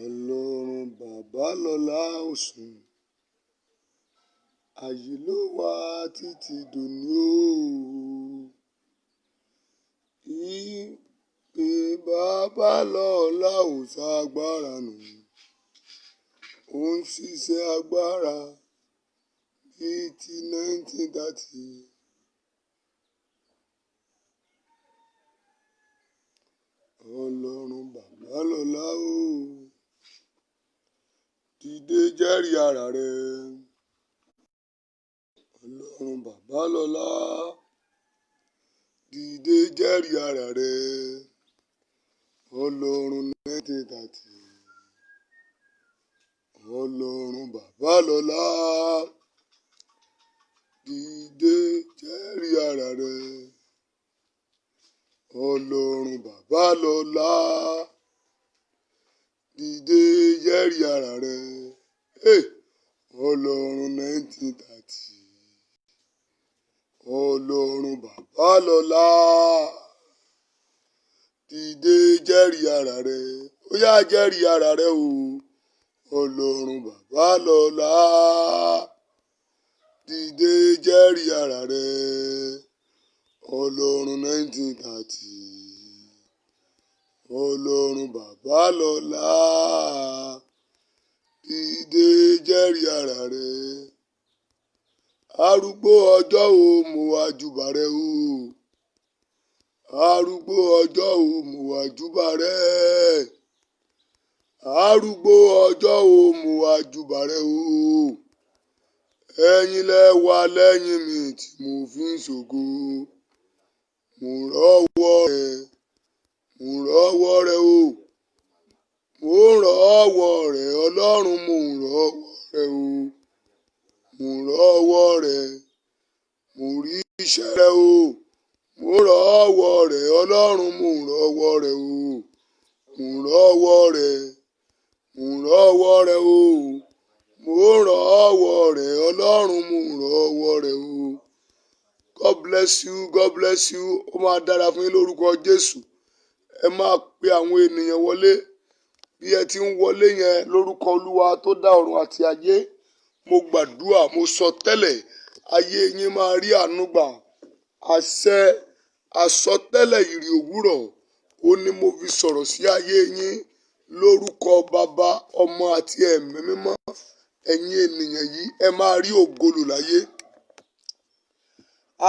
Ọlọ́run bàbá lọ́lá òsùn, àyè ló wà títí dòní o. Ìpè bàbá lọ́lá ò ságbára nù, ó ń ṣiṣẹ́ agbára bíi ti 1930. Ọlọ́run bàbá lọ́lá o, dìde jẹ́rìí ara rẹ. Ọlọ́run bàbá lọ́lá, dìde jẹ́rìí ara rẹ. Ọlọ́run 1930. Ọlọ́run bàbá lọ́lá, dìde jẹ́rìí ara rẹ. Ọlọ́run bàbá lọ́lá, dìde jẹ́rìí ara rẹ. Ọlọ́run 1930. Ọlọ́run bàbá lọ́lá, dìde jẹ́rìí ara rẹ. Ó yá jẹ́rìí ara rẹ o. Ọlọ́run bàbá lọ́lá, dìde jẹ́rìí ara rẹ. Ọlọ́run 1930. Ọlọ́run bàbá lọ́lá, dìde jẹ́rìí ara rẹ. Arúgbó ọjọ́ o, mo wá júbà rẹ o. Arúgbó ọjọ́ o, mo wá júbà rẹ. Arúgbó ọjọ́ o, mo wá júbà rẹ o. Ẹ̀yin lẹ wà lẹ́yìn mi tí mo fi ń ṣògo. Mo rọ́wọ́ rẹ, mo rọ́wọ́ rẹ o. Mo rọ́wọ́ rẹ Ọlọ́run, mo rọ́wọ́ rẹ o. Mo rọ́wọ́ rẹ, mo rí iṣẹ́ rẹ o. Mo rọ́wọ́ rẹ Ọlọ́run, mo rọ́wọ́ rẹ o. Mo rọ́wọ́ rẹ, mo rọ́wọ́ rẹ o. Mo rọ́wọ́ rẹ Ọlọ́run, mo rọ́wọ́ rẹ o. God bless you, God bless you. Ó máa dára fún yín lórúkọ Jésù. Ẹ máa pe àwọn ènìyàn wọlé. Bí ẹ ti ń wọlé yẹn lórúkọ Olúwa tó dá ọ̀run àti ayé. Mo gbàdúrà, mo sọ tẹ́lẹ̀, ayé yín máa rí àánú gbà. Àṣẹ àsọtẹ́lẹ̀ ìrì òwúrọ̀, ó ní mo fi sọ̀rọ̀ sí ayé yín lórúkọ Bàbá, Ọmọ àti Ẹ̀mí mímọ́. Ẹ̀yin ènìyàn yìí, ẹ máa rí ògo lò láyé.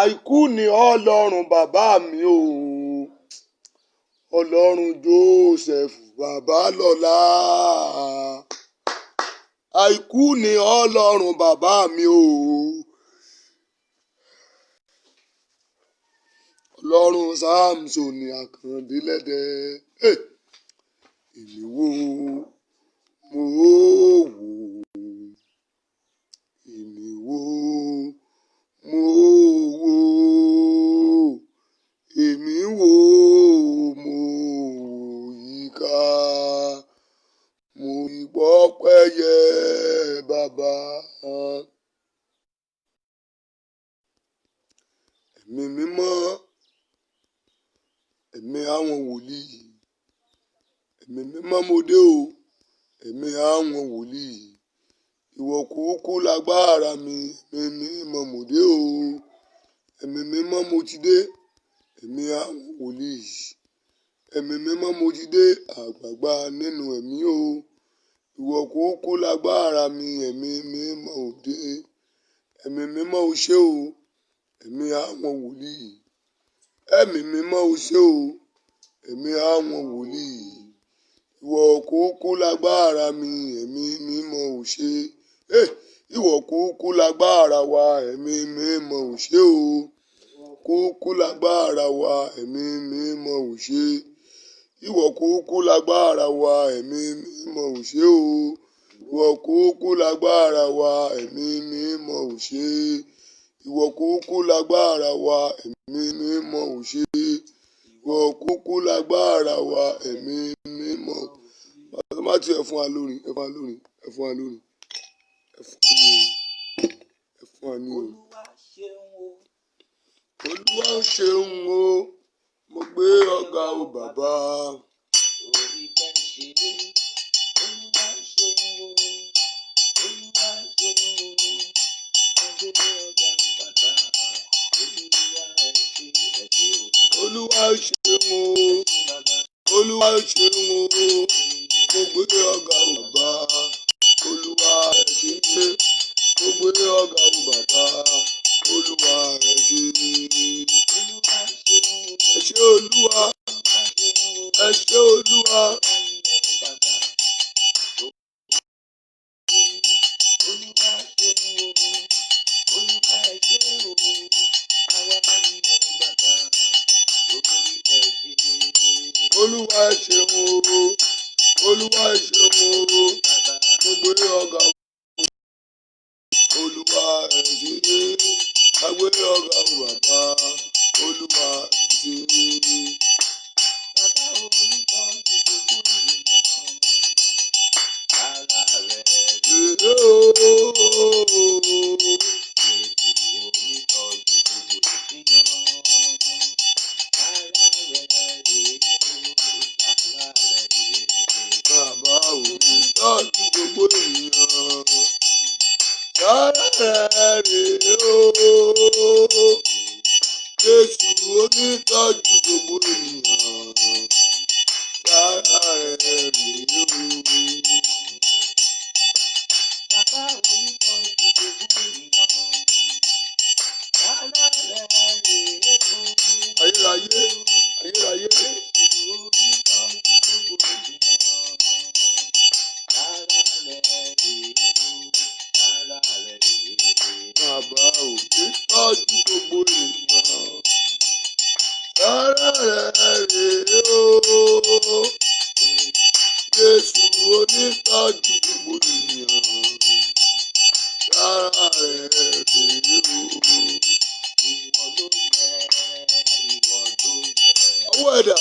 Àìkú ni Ọlọ́run bàbá mi o. Ọlọ́run Joseph bàbá lọ́lá. Àìkú ni Ọlọ́run bàbá mi o. Ọlọ́run Samson Àkàndé lẹ́dẹ̀. Èmi wò, mo wò. Èmi wò, mo wò. Èmi wò, mo wò yíká. Mo rí pọ́pẹ́yẹ bàbá. Ẹ̀mí mímọ́, ẹ̀mí àwọn wòlíì. Ẹ̀mí mímọ́ mo dé o. Ẹ̀mí àwọn wòlíì. Ìwọ kúkú lágbára mi. Ẹ̀mí mímọ́ mo dé o. Ẹ̀mí mímọ́ mo ti dé. Ẹ̀mí àwọn wòlíì. Ẹ̀mí mímọ́ mo ti dé. Àgbàgbà nínú ẹ̀mí o. Ìwọ kúkú lágbára mi. Ẹ̀mí mímọ́ ò dé. Ẹ̀mí mímọ́ o ṣé o. Ẹ̀mí àwọn wòlíì. Ẹ̀mí mímọ́ o ṣé o. Ẹ̀mí àwọn wòlíì. Ìwọ kúkú lágbára mi. Ẹ̀mí mímọ́ ò ṣé. Ìwọ kúkú lágbára wa. Ẹ̀mí mímọ́ ò ṣé o. Kúkú lágbára wa. Ẹ̀mí mímọ́ ò ṣé. Ìwọ kúkú lágbára wa. Ẹ̀mí mímọ́ ò ṣé o. Ìwọ kúkú lágbára wa. Ẹ̀mí mímọ́ ò ṣé. Ìwọ kúkú lágbára wa. Ẹ̀mí mímọ́ ò ṣé. Ìwọ kúkú lágbára wa. Ẹ̀mí mímọ́. Bàbá má ti ẹ fún wa lórí, ẹ fún wa lórí, ẹ fún wa lórí. Ẹ fún wa ní o. Olúwa ṣeun o. Mo gbé ọ̀gá o bàbá. Olúwa ṣeun o, Olúwa ṣeun o, mo gbé ọ̀gá o bàbá. Olúwa ẹ ṣé, mo gbé ọ̀gá o bàbá. Olúwa ẹ ṣé. Ẹ ṣé Olúwa, ẹ ṣé Olúwa. Olúwa ẹ ṣeun o, Olúwa ẹ ṣeun o, mo gbé ọ̀gá o. Olúwa ẹ ṣé, a gbé ọ̀gá o bàbá. Olúwa ẹ ṣé. Bàbá òní tọ́jú gbogbo ènìyàn. Sára rèé o. Jésù onítọ́jú gbogbo ènìyàn. Sára rèé o. Ayérayé, ayérayé. Bàbá òní tọ́jú gbogbo ènìyàn. Sára rèé o. Jésù onítọ́jú gbogbo ènìyàn. Sára rèé o. Ọwọ́ ẹ̀dá.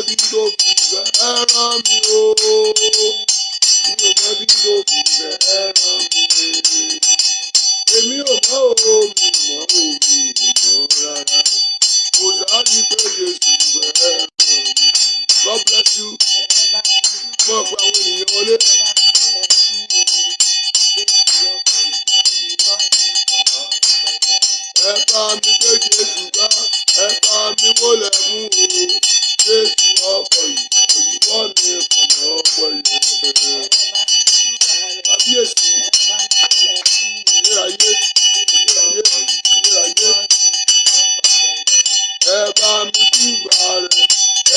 bí tó fi fẹ́ràn mi o. Mi ò mọ bí tó fi fẹ́ràn mi. Èmi ò mọ omi mọ́ omi mọ́ rárá. Kò sáré pé Jésù fẹ́ràn mi. God bless you. Mo gba àwọn ènìyàn wọlé. Ẹ bá mi gbé Jésù gbá, ẹ bá mi wọlé mú o. Jésù ọkọ̀ yìí, òyìnbó mi kàn ọkọ̀ yìí. Kábíyèsí, ìráyé, ìráyé, ìráyé. Ẹ bá mi dúgbà rẹ̀,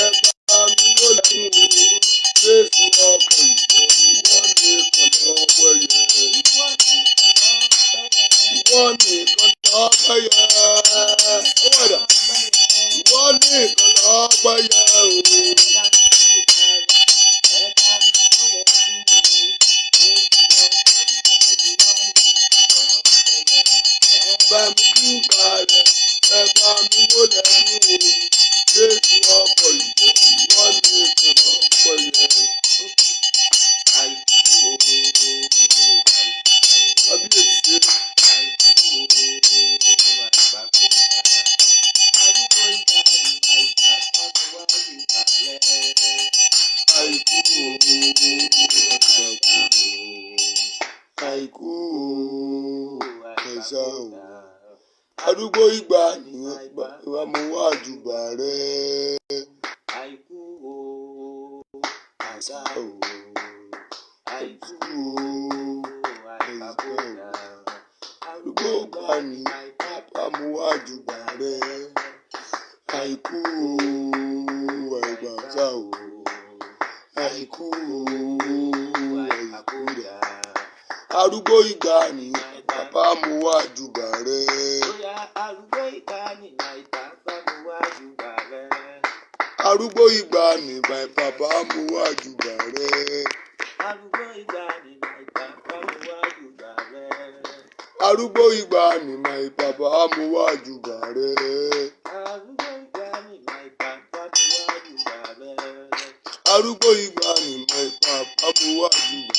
ẹ bá mi wọlé mú o. Jésù ọkọ̀ yìí, òyìnbó mi kàn ọkọ̀ yìí. Ìwọ nìkan lọ́pẹ́ yẹ. Ọwọ́dà. Ìwọ nìkan lọ́pẹ́ yẹ o. Bá mi dúpà rẹ̀, ẹ bá mi wọlé mú o. Jésù ọkọ̀ ìjọ, ìwọ nìkan lọ́pẹ́ yẹ. Kábíyèsí. Àìkú ẹ̀sà o. Arúgbó ìgbà nìyẹn bá mo wá àjùbà rẹ̀. Àìkú ẹ̀sà o. Àìkú ẹ̀sà o. Arúgbó ìgbà nìyẹn bá mo wá àjùbà rẹ̀. Àìkú ẹ̀sà o. Àìkú ẹ̀sà o. Arúgbó ìgbà ni bàbá mo wá júbà rẹ̀. Arúgbó ìgbà ni bàbá mo wá júbà rẹ̀. Arúgbó ìgbà ni bàbá mo wá júbà rẹ̀. Arúgbó ìgbà ni bàbá mo wá júbà rẹ̀. Arúgbó ìgbà ni bàbá mo wá júbà rẹ̀. Arúgbó ìgbà ni bàbá mo wá júbà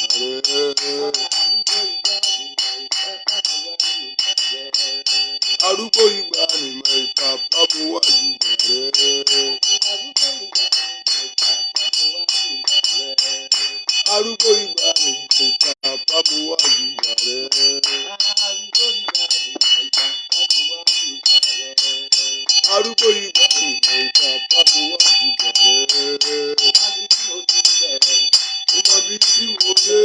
rẹ̀. Arúgbó ìgbà ni bàbá mo wá júbà rẹ̀. Arúgbó ìgbà ni bàbá mo wá júbà rẹ̀. Arúgbó ìgbà ni bàbá mo wá júbà rẹ̀. Arúgbó ìgbà ni bàbá mo wá júbà rẹ̀. Mo mọ bí tí mo dé,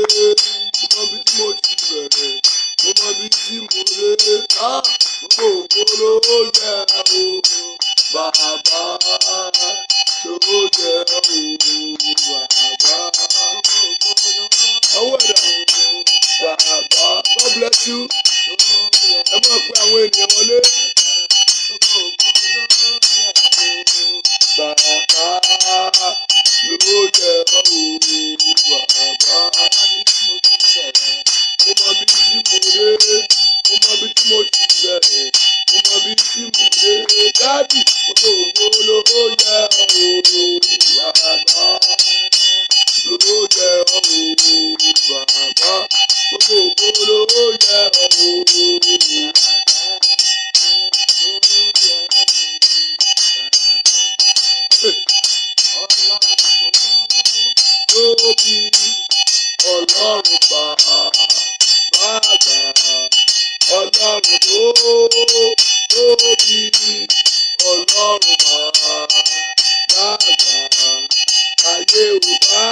mo mọ bí tí mo ti bẹ̀rẹ̀, mo mọ bí tí mo dé. Gbogbo ló yẹ o, bàbá ló yẹ o, bàbá. Ọwọ́ ẹ̀dá, bàbá, God bless you. Ẹ máa pe àwọn ènìyàn wọlé. Bàbá ló yẹ o, bàbá. Mo mọ bí tí mo dé, mo mọ bí tí mo ti bẹ̀rẹ̀, mo mọ bí tí mo dé. Dádì, gbogbo ló yẹ o, bàbá. Ló yẹ o, bàbá. Gbogbo ló yẹ o. Tóbi Ọlọ́run bàbá, Ọlọ́run tó tóbi, Ọlọ́run bàbá, ayé ò bá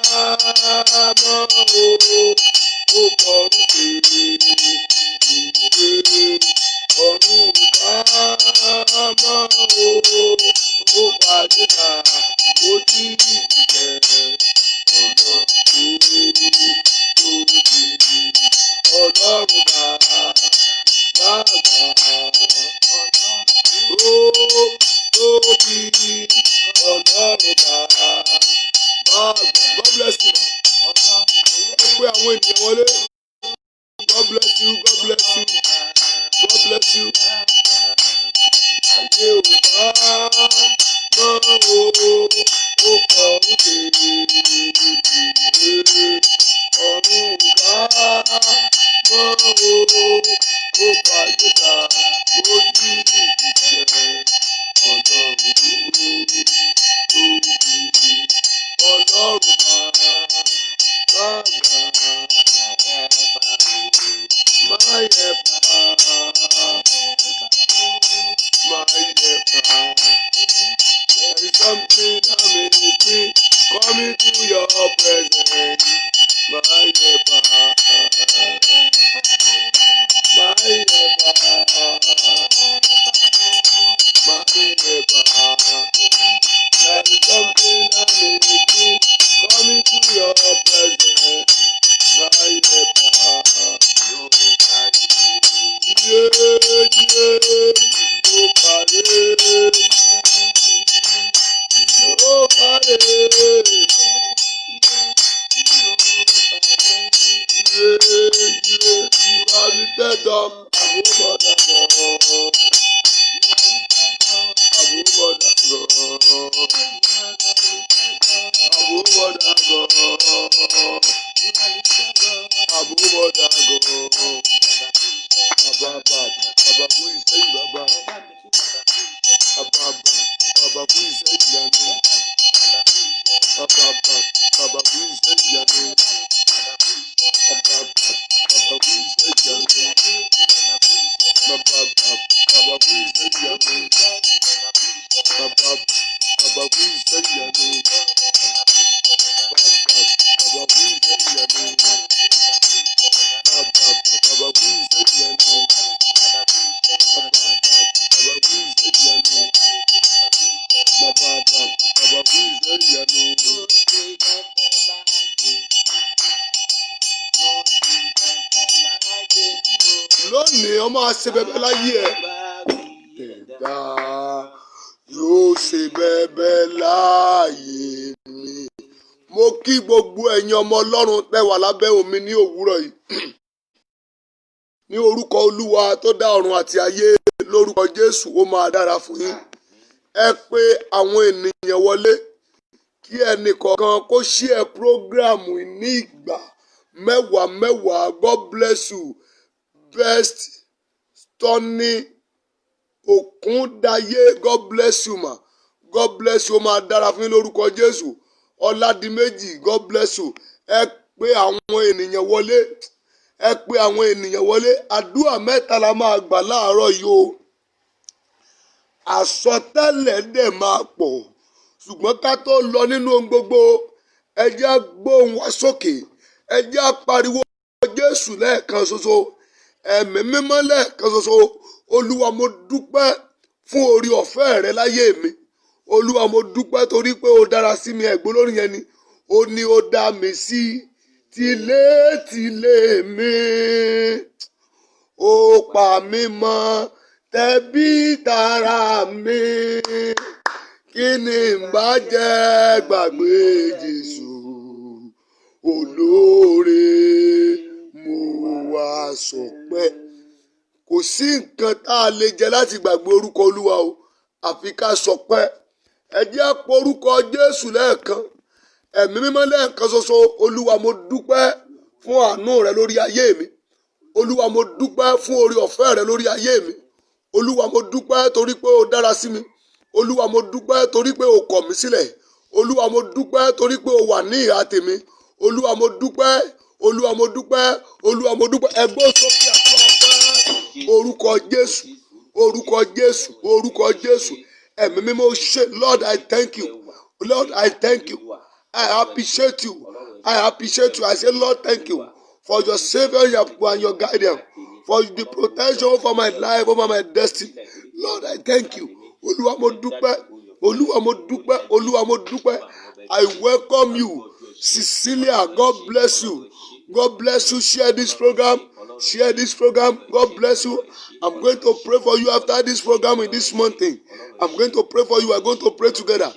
mọ́ o kọrù tèrè ọ̀run bá mọ́ o pàdé ta ó tí ìbẹ̀rẹ̀ ọ̀nà Ọlọ́run bàbá tóbi Ọlọ́run bàbá. God bless you. Ẹ pé àwọn ènìyàn wọlé. God bless you. God bless you. God bless you. Ayé ò bá mọ́ o Coming to your presence, my helper, my helper. There is something that makes me coming to your presence, my helper. Oh, Father. You are lifted up above other gods. Above other gods. Above other gods. Above other gods. Baba, who is saying Baba? Baba, who is saying Yanu? Baba, who is saying Yanu? Baba, who is saying Yanu? Baba, who is saying Yanu? Baba, who is saying Yanu? Baba, who is saying Yanu? Baba, who is saying Yanu? Lónìí ọmọ àṣẹ bẹbẹ láyé ẹ. Ẹ̀dá yóò ṣe bẹbẹ láyé mi. Mo kí gbogbo ẹ̀yin ọmọ Ọlọ́run tẹ́ wà lábẹ́ omi ní òwúrọ̀ yìí. Ní orúkọ Olúwa tó dá ọ̀run àti ayé, lórúkọ Jésù ó máa dára fún yín. Ẹ pé àwọn ènìyàn wọlé kí ẹnì kọ̀ọ̀kan kó share program ní ìgbà mẹ́wàá. God bless you. Best Tony Okundaye, God bless you ma. God bless you, ó máa dára fún yín lórúkọ Jésù. Ọládìméjì, God bless you. Ẹ pé àwọn ènìyàn wọlé. Ẹ pé àwọn ènìyàn wọlé. Àdúrà mẹ́ta la máa gbà láàárọ̀ yìí o. Àsọtẹ́lẹ̀ dẹ̀ máa pọ̀. Ṣùgbọ́n ká tó lọ nínú ohun gbogbo, ẹ jẹ́ á gbóhùn wa sókè. Ẹ jẹ́ á pariwo Jésù lẹ́ẹ̀kan ṣoṣo. Ẹ̀mí mímọ́ lẹ́ẹ̀kan ṣoṣo. Olúwa mo dúpẹ́ fún orí ọ̀fẹ́ rẹ láyé mi. Olúwa mo dúpẹ́ torí pé o dára sí mi. Ẹ̀gbọ́n lórí yẹn ni. Ó ní ó dá mi sí tilétilé mi. Ó pa mí mọ́ tẹ̀bí tara mi. Kí ni n bá jẹ́ gbàgbé Jésù olóore mo wá sọpẹ́. Kò sí nǹkan tá a lè jẹ láti gbàgbé orúkọ Olúwa o, àfi ká sọpẹ́. Ẹ jẹ́ á pọ orúkọ Jésù lẹ́ẹ̀kan. Ẹ̀mí mímọ́ lẹ́ẹ̀kan ṣoṣo. Olúwa mo dúpẹ́ fún àánú rẹ lórí ayé mi. Olúwa mo dúpẹ́ fún orí ọ̀fẹ́ rẹ lórí ayé mi. Olúwa mo dúpẹ́ torí pé o dára sí mi. Olúwa mo dúpẹ́ torí pé o kọ̀ mí sílẹ̀. Olúwa mo dúpẹ́ torí pé o wà ní ìhà tèmi. Olúwa mo dúpẹ́. Olúwa mo dúpẹ́. Olúwa mo dúpẹ́. Ẹgbẹ́ sókè àdúrà ọpẹ́. Orúkọ Jésù. Orúkọ Jésù. Orúkọ Jésù. Ẹ̀mí mímọ́ ṣe. Lord, I thank you. Lord, I thank you. I appreciate you. I appreciate you. I say, Lord, thank you for your saving and your guidance, for the protection over my life, over my destiny. Lord, I thank you. Olúwa mo dúpẹ́. Olúwa mo dúpẹ́. Olúwa mo dúpẹ́. I welcome you. Cecilia, God bless you. God bless you. Share this program. Share this program. God bless you. I'm going to pray for you after this program in this mountain. I'm going to pray for you. We're going to pray together.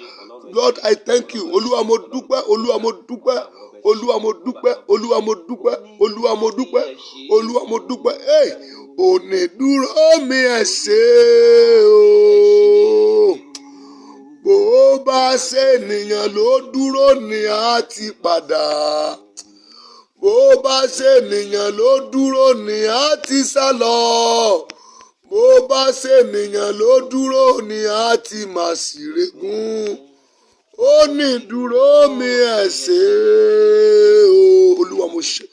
Lord, I thank you. Olúwa mo dúpẹ́. Olúwa mo dúpẹ́. Olúwa mo dúpẹ́. Olúwa mo dúpẹ́. Olúwa mo dúpẹ́. Olúwa mo dúpẹ́. Hey, onídùúró mi ẹ ṣé o. Bó bá ṣe ènìyàn ló dúró ni a ti padà. Bó bá ṣe ènìyàn ló dúró ni a ti sá lọ. Bó bá ṣe ènìyàn ló dúró ni a ti máa sì regún. Ó ní dúró mi ẹ ṣé o. Olúwa mo ṣe,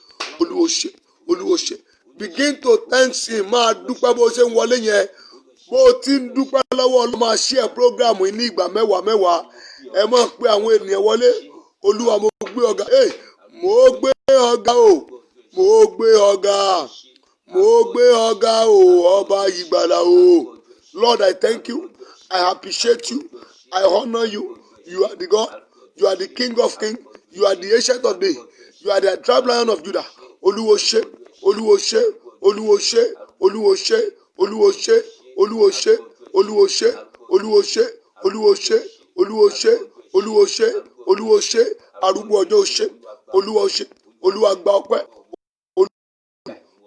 Olúwa ṣe, Olúwa ṣe. Begin to thank him. Máa dúpẹ́ bó ṣe ń wọlé yẹn. Bó ti ń dúpẹ́ lọ́wọ́ Ọlọ́run máa share program yìí ní ìgbà mẹ́wàá mẹ́wàá. Ẹ máa pé àwọn ènìyàn wọlé. Olúwa mo gbé ọ̀gá. Mo gbé ọ̀gá o. Mo gbé ọ̀gá. Mo gbé ọ̀gá o. Ọba ìgbàlà o. Lord, I thank you. I appreciate you. I honor you. You are the God. You are the King of Kings. You are the Ancient of Days. You are the Tribe Lion of Judah. Olúwo ṣé, Olúwo ṣé, Olúwo ṣé, Olúwo ṣé, Olúwo ṣé, Olúwo ṣé, Olúwo ṣé, Olúwo ṣé, Olúwo ṣé, Olúwo ṣé, Olúwo ṣé, Olúwo ṣé, arúgbó ọjọ́ ṣé, Olúwa ṣé, Olúwa gba ọpẹ́,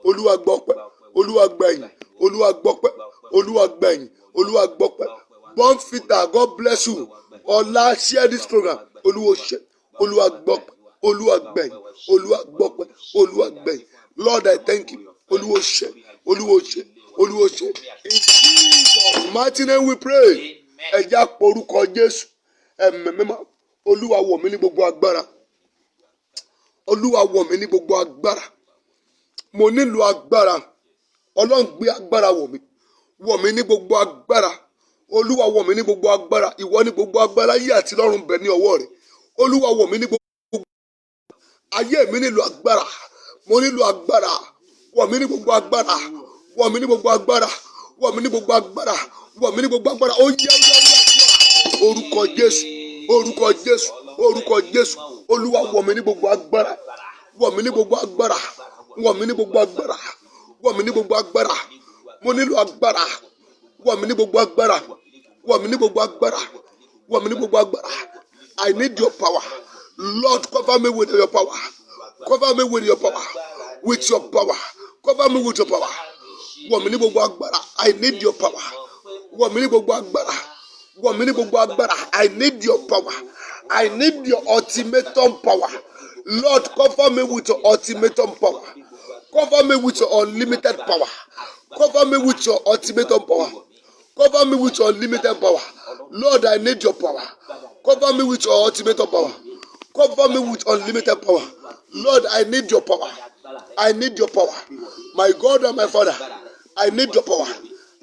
Olúwa gba ọpẹ́, Olúwa gba ìyìn, Olúwa gba ọpẹ́, Olúwa gba ìyìn, Olúwa gba ọpẹ́. Bonfita, God bless you. Ọlá, share this program. Olúwa ṣé, Olúwa gba ọpẹ́, Olúwa gba ìyìn, Olúwa gba ọpẹ́, Olúwa gba ìyìn. Lord, I thank you. Olúwa ṣé, Olúwa ṣé, Olúwa ṣé. In Jesus' mighty name we pray. Ẹ jẹ́ á pe orúkọ Jésù. Ẹ̀mí mímọ́. Olúwa wọ̀ mí ní gbogbo agbára. Olúwa wọ̀ mí ní gbogbo agbára. Mo nílò agbára. Ọlọ́run gbé agbára wọ̀ mí. Wọ̀ mí ní gbogbo agbára. Olúwa wọ̀ mí ní gbogbo agbára. Ìwọ ní gbogbo agbára ayé àti lọ́run bẹ ní ọwọ́ rẹ̀. Olúwa wọ̀ mí ní gbogbo ayé mi nílò agbára. Mo nílò agbára. Wọ̀ mí ní gbogbo agbára. Wọ̀ mí ní gbogbo agbára. Wọ̀ mí ní gbogbo agbára. Wọ̀ mí ní gbogbo agbára. Ó yẹ orúkọ Jésù. Orúkọ Jésù. Orúkọ Jésù. Olúwa wọ̀ mí ní gbogbo agbára. Wọ̀ mí ní gbogbo agbára. Wọ̀ mí ní gbogbo agbára. Wọ̀ mí ní gbogbo agbára. Mo nílò agbára. Wọ̀ mí ní gbogbo agbára. Wọ̀ mí ní gbogbo agbára. Wọ̀ mí ní gbogbo agbára. I need your power. Lord, cover me with your power. Cover me with your power. With your power. Cover me with your power. Wọ̀ mí ní gbogbo agbára. I need your power. Wọ̀ mí ní gbogbo agbára. Wọ̀ mí ní gbogbo agbára. I need your power. I need your ultimatum power. Lord, cover me with your ultimatum power. Cover me with your unlimited power. Cover me with your ultimatum power. Cover me with your unlimited power. Lord, I need your power. Cover me with your ultimatum power. Cover me with unlimited power. Lord, I need your power. I need your power. My God and my Father, I need your power.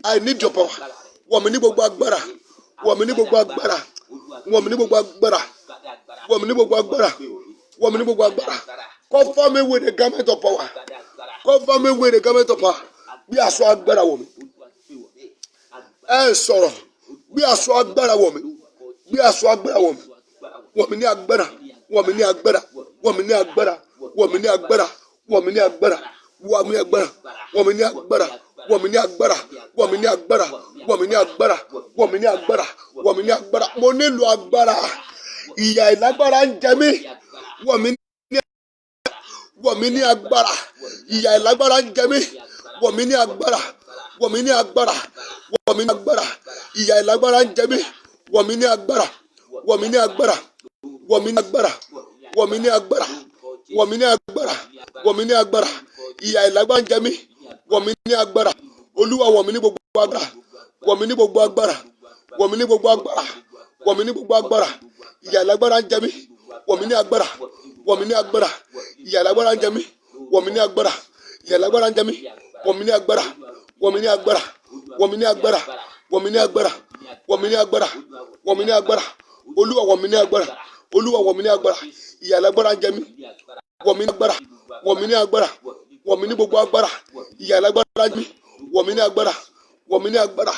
I need your power. Wọ̀ mí ní gbogbo agbára. Wọ̀ mí ní gbogbo agbára. Wọ̀ mí ní gbogbo agbára. Wọ̀ mí ní gbogbo agbára. Wọ̀ mí ní gbogbo agbára. Cover me with the garment of power. Cover me with the garment of power. Bí aṣọ agbára wọ̀ mí. Ẹ sọ̀rọ̀. Bí aṣọ agbára wọ̀ mí. Bí aṣọ agbára wọ̀ mí. Wọ̀ mí ní agbára. Wọ̀ mí ní agbára. Wọ̀ mí ní agbára. Wọ̀ mí ní agbára. Wọ̀ mí ní agbára. Wọ̀ mí ní agbára. Wọ̀ mí ní agbára. Wọ̀ mí ní agbára. Wọ̀ mí ní agbára. Wọ̀ mí ní agbára. Wọ̀ mí ní agbára. Wọ̀ mí ní agbára. Mo nílò agbára. Ìyà ìlágbára ń jẹ mí. Wọ̀ mí ní agbára. Ìyà ìlágbára ń jẹ mí. Wọ̀ mí ní agbára. Wọ̀ mí ní agbára. Wọ̀ mí ní agbára. Ìyà ìlágbára ń jẹ mí. Wọ̀ mí ní agbára. Wọ̀ mí ní agbára. Wọ̀ mí ní agbára. Wọ̀ mí ní agbára. Wọ̀ mí ní agbára. Wọ̀ mí ní agbára. Ìyà ìlágbára ń jẹ mí. Wọ̀ mí ní agbára. Olúwa wọ̀ mí ní gbogbo agbára. Wọ̀ mí ní gbogbo agbára. Wọ̀ mí ní gbogbo agbára. Wọ̀ mí ní gbogbo agbára. Ìyà ìlágbára ń jẹ mí. Wọ̀ mí ní agbára. Wọ̀ mí ní agbára. Ìyà ìlágbára ń jẹ mí. Wọ̀ mí ní agbára. Ìyà ìlágbára ń jẹ mí. Wọ̀ mí ní agbára. Wọ̀ mí ní agbára. Wọ̀ mí ní agbára. Wọ̀ mí ní agbára. Wọ̀ mí ní agbára. Wọ̀ mí ní agbára. Olúwa wọ̀ mí ní agbára. Olúwa wọ̀ mí ní agbára. Ìyà ìlágbára ń jẹ mí. Wọ̀ mí ní agbára. Wọ̀ mí ní agbára. Wọ̀ mí ní gbogbo agbára. Ìyà ìlágbára ń jẹ mí. Wọ̀ mí ní agbára. Wọ̀ mí ní agbára.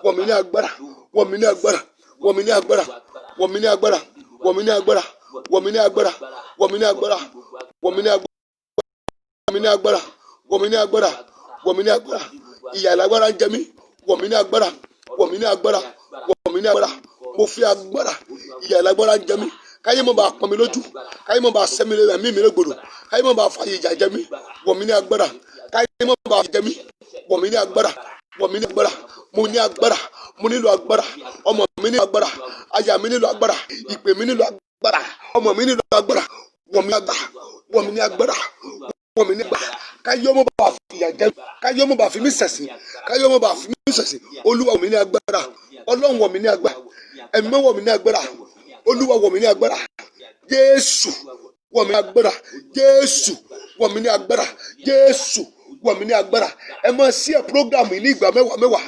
Wọ̀ mí ní agbára. Wọ̀ mí ní agbára. Wọ̀ mí ní agbára. Wọ̀ mí ní agbára. Wọ̀ mí ní agbára. Wọ̀ mí ní agbára. Wọ̀ mí ní agbára. Wọ̀ mí ní agbára. Wọ̀ mí ní agbára. Wọ̀ mí ní agbára. Wọ̀ mí ní agbára. Ìyà ìlágbára ń jẹ mí. Wọ̀ mí ní agbára. Wọ̀ mí ní agbára. Wọ̀ mí ní agbára. Mo fi agbára. Ìyà ìlágbára ń jẹ mí. Káyé mọ̀ bá pọ́n mi lójú. Káyé mọ̀ bá sẹ́mi lé ẹ̀mí mi lógbòdò. Káyé mọ̀ bá fàyè ìjà jẹ mí. Wọ̀ mí ní agbára. Káyé mọ̀ bá jẹ mí. Wọ̀ mí ní agbára. wọ̀ mí ní agbára, mo ní agbára, mo nílò agbára, ọmọ mi nílò agbára, aya mi nílò agbára, ìpè mi nílò agbára, ọmọ mi nílò agbára, wọ̀ mí agbára, wọ̀ mí ní agbára, wọ̀ mí ní agbára, káyọ̀ mọ́ bá fìyà jẹ, káyọ̀ mọ́ bá fi mí ṣẹ̀sín, káyọ̀ mọ́ bá fi mí ṣẹ̀sín, Olúwa wọ̀ mí ní agbára, Ọlọ́run wọ̀ mí ní agbára, Ẹ̀mí wọ̀ mí ní agbára, Olúwa wọ̀ mí ní agbára, Jésù wọ̀ mí ní agbára, Jésù wọ̀ mí ní agbára, Jésù wọ̀ mí ní agbára. Ẹ máa ṣí ẹ program yìí ní ìgbà mẹ́wàá,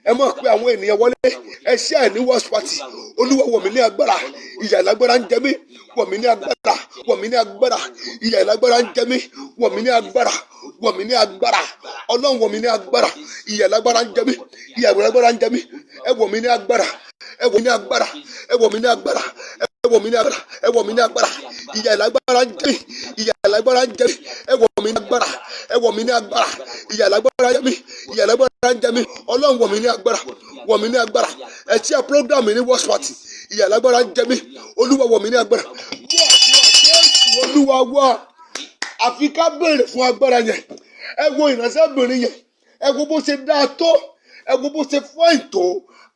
ẹ máa pe àwọn ènìyàn wọlé, ẹ ṣí ẹ ní watch party. Olúwa wọ̀ mí ní agbára, ìyà ìlágbára ń jẹ mí, wọ̀ mí ní agbára, wọ̀ mí ní agbára, ìyà ìlágbára ń jẹ mí, wọ̀ mí ní agbára, wọ̀ mí ní agbára, Ọlọ́run wọ̀ mí ní agbára, ìyà ìlágbára ń jẹ mí, ìyà ìlágbára ń jẹ mí, ẹ wọ̀ mí ní agbára, ẹ wọ̀ mí ní agbára, ẹ wọ̀ mí ní agbára, ẹ wọ̀ mí ní agbára, ẹ wọ̀ mí ní agbára, ìyà ìlágbára ń jẹ mí, ìyà ìlágbára ń jẹ mí, ẹ wọ̀ mí ní agbára, ẹ wọ̀ mí ní agbára, ìyà ìlágbára ń jẹ mí, ìyà ìlágbára ń jẹ mí, Ọlọ́run wọ̀ mí ní agbára, wọ̀ mí ní agbára, ẹ tí ẹ program ní watch party, ìyà ìlágbára ń jẹ mí, Olúwa wọ̀ mí ní agbára, Olúwa wá, àfi ká béèrè fún agbára yẹn. Ẹ wo ìránṣẹ́bìnrin yẹn, ẹ wo bó ṣe dáa tó, ẹ wo bó ṣe fọ́ìn tó,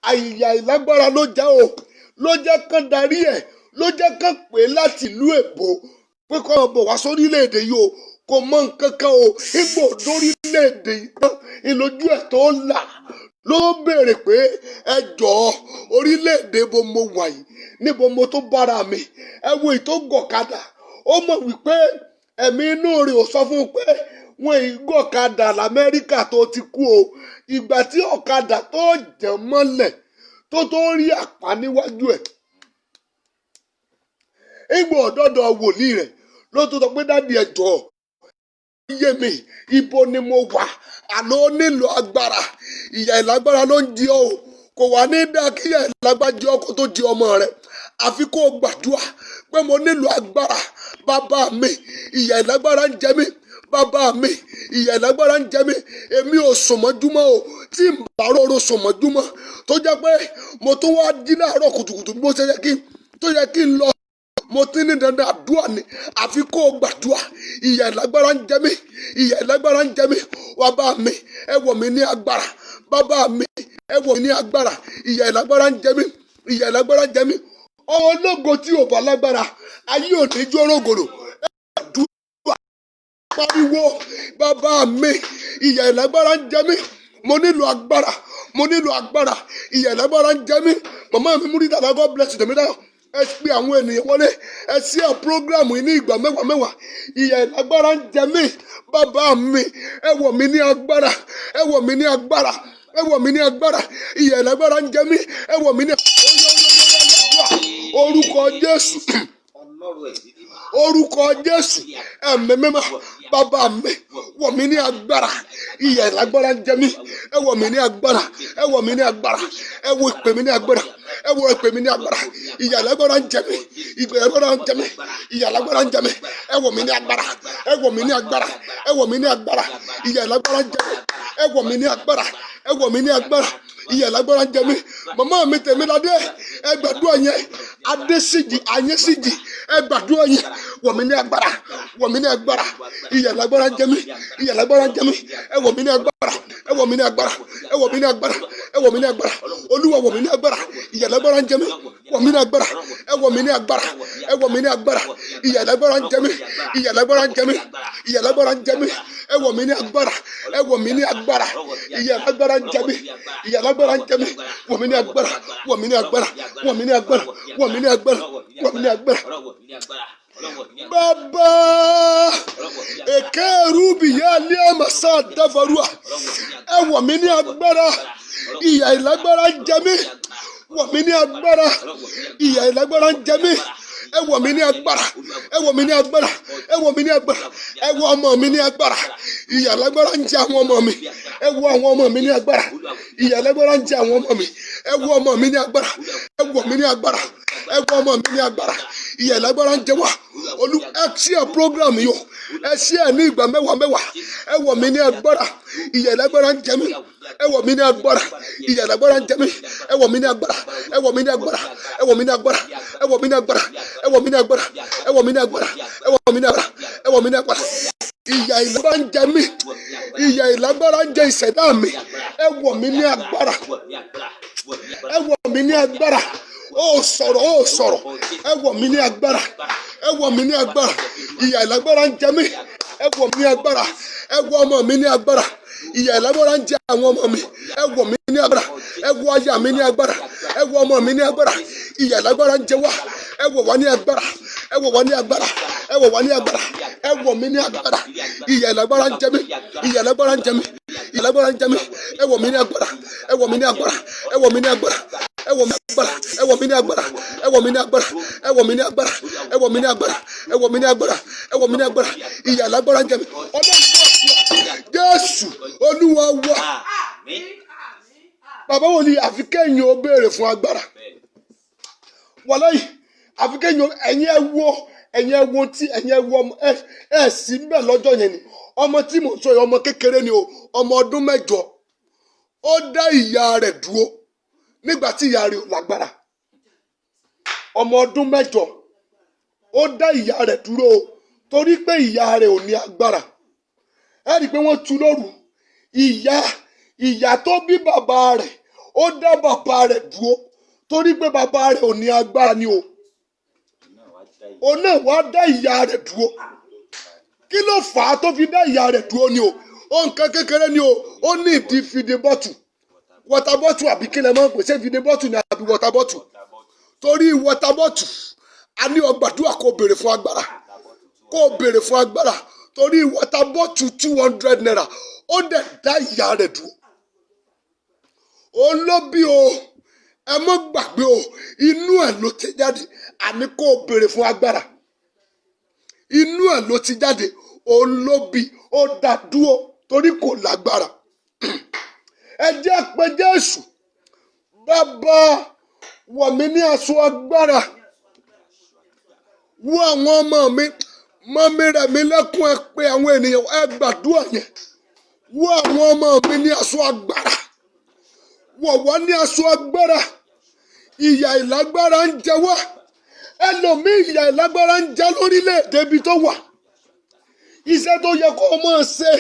àyà ìlágbára ló jẹ́ o, ló jẹ́ kán darí ẹ̀, ló jẹ́ kán pè é láti ìlú èbó pé kọ́ ọ bọ̀ wá sórílẹ̀-èdè yìí o, kò mọ nǹkan kan o, igbó dórílẹ̀-èdè yìí tán ìlójú ẹ̀ tó là ló béèrè pé ẹ jọ̀ọ́ orílẹ̀-èdè bo mo wà yìí, níbo mo tó bára mi. Ẹ wo ìtó gọ̀kadà, ó mọ̀ wípé ẹ̀mí inú rẹ̀ ò sọ fún un pé wọn ì gọ̀kadà l'Amẹ́ríkà tó ti kú o. Ìgbà tí ọ̀kadà tó jẹ́ mọ́lẹ̀ tó rí àpá níwájú ẹ̀, ìgbà ọ̀dọ́dọ̀ wòlíì rẹ̀ ló tó sọ pé dádì ẹ jọ̀ọ́ yé mi, ibo ni mo wà, àná ó nílò agbára, ìyà ìlágbára ló ń di ọ́ o, kò wá ní dáa kí ìyà ìlágbára jẹ́ ọkọ tó di ọmọ rẹ̀, àfi kó o gbàdúrà pé mo nílò agbára, bàbá mi, ìyà ìlágbára ń jẹ mí, bàbá mi, ìyà ìlágbára ń jẹ mí, èmi ò sùn mọ́júmọ́ o, tí n bá rọrùn sùn mọ́júmọ́ tó jẹ́ pé mo tún wá jí láàárọ̀ kùtùkùtù bó ṣe yẹ kí n lọ, mo ti ní dandan àdúrà ni, àfi kó o gbàdúrà, ìyà ìlágbára ń jẹ mí, ìyà ìlágbára ń jẹ mí, bàbá mi, ẹ wọ̀ mí ní agbára, bàbá mi, ẹ wọ̀ mí ní agbára, ìyà ìlágbára ń jẹ mí, ìyà ìlágbára ń jẹ mí, ológo tí ò bá lágbára ayé ò ní jó rògòrò, ẹ gbàdúrà pariwo, bàbá mi, ìyà ìlágbára ń jẹ mí, mo nílò agbára, mo nílò agbára, ìyà ìlágbára ń jẹ mí, màmá mi Múrítàlá, God bless you, Tèmítáyọ̀, ẹ pe àwọn ènìyàn wọlé, ẹ sí à program yìí ní ìgbà mẹ́wàá, ìyà ìlágbára ń jẹ mí, bàbá mi, ẹ wọ̀ mí ní agbára, ẹ wọ̀ mí ní agbára, ẹ wọ̀ mí ní agbára, ìyà ìlágbára ń jẹ mí, ẹ wọ̀ mí ní orúkọ Jésù, orúkọ Jésù, ẹ̀mí mímọ́, bàbá mi, wọ̀ mí ní agbára, ìyà ìlágbára ń jẹ mí, ẹ wọ̀ mí ní agbára, ẹ wọ̀ mí ní agbára, ẹ wọ̀ ìpè mí ní agbára, ẹ wọ̀ ìpè mí ní agbára, ìyà ìlágbára ń jẹ mí, ìgbà ìlágbára ń jẹ mí, ìyà ìlágbára ń jẹ mí, ẹ wọ̀ mí ní agbára, ẹ wọ̀ mí ní agbára, ẹ wọ̀ mí ní agbára, ìyà ìlágbára ń jẹ mí, ẹ wọ̀ mí ní agbára, ẹ wọ̀ mí ní agbára, ìyà ìlágbára ń jẹ mí, màmá mi Tèmiládé, ẹ gbàdúrà yẹn, Adésíjì, Ayésíjì, ẹ gbàdúrà yẹn, wọ̀ mí ní agbára, wọ̀ mí ní agbára, ìyà ìlágbára ń jẹ mí, ìyà ìlágbára ń jẹ mí, ẹ wọ̀ mí ní agbára, ẹ wọ̀ mí ní agbára, ẹ wọ̀ mí ní agbára, ẹ wọ̀ mí ní agbára, Olúwa wọ̀ mí ní agbára, ìyà ìlágbára ń jẹ mí, wọ̀ mí ní agbára, ẹ wọ̀ mí ní agbára, ẹ wọ̀ mí ní agbára, ìyà ìlágbára ń jẹ mí, ìyà ìlágbára ń jẹ mí, ìyà ìlágbára ń jẹ mí, ẹ wọ̀ mí ní agbára, ẹ wọ̀ mí ní agbára, ìyà ìlágbára ń jẹ mí, ìyà ìlágbára ń jẹ mí, wọ̀ mí ní agbára, wọ̀ mí ní agbára, wọ̀ mí ní agbára, wọ̀ mí ní agbára, wọ̀ mí ní agbára. Baba ekerubi ya ní àmàsà dávarua, ẹ wọ̀ mí ní agbára, ìyà ìlágbára ń jẹ mí, wọ̀ mí ní agbára, ìyà ìlágbára ń jẹ mí, ẹ wọ̀ mí ní agbára, ẹ wọ̀ mí ní agbára, ẹ wọ̀ mí ní agbára, ẹ wọ̀ ọmọ mi ní agbára, ìyà ìlágbára ń jẹ àwọn ọmọ mi, ẹ wọ̀ àwọn ọmọ mi ní agbára, ìyà ìlágbára ń jẹ àwọn ọmọ mi, ẹ wọ̀ ọmọ mi ní agbára, ẹ wọ̀ mí ní agbára, ẹ wọ̀ ọmọ mi ní agbára, ìyà ìlágbára ń jẹ wá. Olú ẹ ṣí ẹ program yìí o, ẹ ṣí ẹ ní ìgbà mẹ́wàá, ẹ wọ̀ mí ní agbára, ìyà ìlágbára ń jẹ mí, ẹ wọ̀ mí ní agbára, ìyà ìlágbára ń jẹ mí, ẹ wọ̀ mí ní agbára, ẹ wọ̀ mí ní agbára, ẹ wọ̀ mí ní agbára, ẹ wọ̀ mí ní agbára, ẹ wọ̀ mí ní agbára, ẹ wọ̀ mí ní agbára, ẹ wọ̀ mí ní agbára, ẹ wọ̀ mí ní agbára. Ìyà ìlágbára ń jẹ mí, ìyà ìlágbára ń jẹ ìṣẹ̀dá mi, ẹ wọ̀ mí ní agbára, ẹ wọ̀ mí ní agbára. Ó sọ̀rọ̀, ẹ wọ̀ mí ní agbára, ẹ wọ̀ mí ní agbára. Ìyà ìlágbára ń jẹ mí, ẹ wọ̀ mí ní agbára, ẹ wọ̀ ọmọ mi ní agbára. Ìyà ìlágbára ń jẹ àwọn ọmọ mi, ẹ wọ̀ mí ní agbára, ẹ wọ̀ aya mi ní agbára, ẹ wọ̀ ọmọ mi ní agbára. Ìyà ìlágbára ń jẹ wá, ẹ wọ̀ wá ní agbára, ẹ wọ̀ wá ní agbára, ẹ wọ̀ wá ní agbára, ẹ wọ̀ mí ní agbára. Ìyà ìlágbára ń jẹ mí, ìyà ìlágbára ń jẹ mí, ìyà ìlágbára ń jẹ mí, ẹ wọ̀ mí ní agbára, ẹ wọ̀ mí ní agbára, ẹ wọ̀ mí ní agbára, ẹ wọ̀ mí ní agbára, ẹ wọ̀ mí ní agbára, ẹ wọ̀ mí ní agbára, ẹ wọ̀ mí ní agbára, ẹ wọ̀ mí ní agbára, ẹ wọ̀ mí ní agbára, ẹ wọ̀ mí ní agbára. Ìyà ìlágbára ń jẹ mí. Jésù Olúwa wa. Bàbá wo ni àfi kéèyàn ó béèrè fún agbára? Wàláhì àfi kéèyàn ẹ̀yin ẹ wo tí ẹ̀yin ẹ wo ẹ sí mbẹ̀ lọ́jọ́ yẹn ni. Ọmọ tí mò ń sọ yìí ọmọ kékeré ni o, ọmọ ọdún 8. Ó dá ìyá rẹ̀ dúró nígbà tí ìyá rẹ̀ ò lágbára. Ọmọ ọdún 8 ó dá ìyá rẹ̀ dúró torí pé ìyá rẹ̀ ò ní agbára. Ẹ rí i pé wọ́n tú lóru. Ìyá tó bí bàbá rẹ̀ ó dá bàbá rẹ̀ dúró torí pé bàbá rẹ̀ ò ní agbára ni o. Òun náà wá dá ìyá rẹ̀ dúró. Kí ló fà á tó fi dá ìyá rẹ̀ dúró ni o? Ó nǹkan kékeré ni o. Ó ní ìdí fìdí bọ́tù. Water bottle àbí kí lẹ máa ń pè, ṣé fìdí bọ́tù ni àbí water bottle? Torí water bottle a ní ọgbàdúrà kó béèrè fún agbára. Kó béèrè fún agbára. Torí water bottle 200 naira. Ó dẹ̀ dá ìyá rẹ̀ dúró. Òun ló bí o. Ẹ mọ́ gbàgbé o. Inú ẹ̀ ló ti jáde. Àní kó béèrè fún agbára. Inú ẹ̀ ló ti jáde. Òun ló bí. Ó dá dúró torí kò lágbára. Ẹ jẹ́ pé Jésù, Bàbá, wọ̀ mí ní aṣọ agbára. Wo àwọn ọmọ mi, mọ́mí rẹ̀ mi lẹ́kún ẹ pé àwọn ènìyàn ẹ gbàdúrà yẹn. Wo àwọn ọmọ mi ní aṣọ agbára. Wọ̀ wọ́n ní aṣọ agbára. Ìyà ìlágbára ń jẹ wá. Ẹlòmíì ìyà ìlágbára ń jẹ lórílẹ̀-èdè ibi tó wà. Iṣẹ́ tó yẹ kó o máa ṣe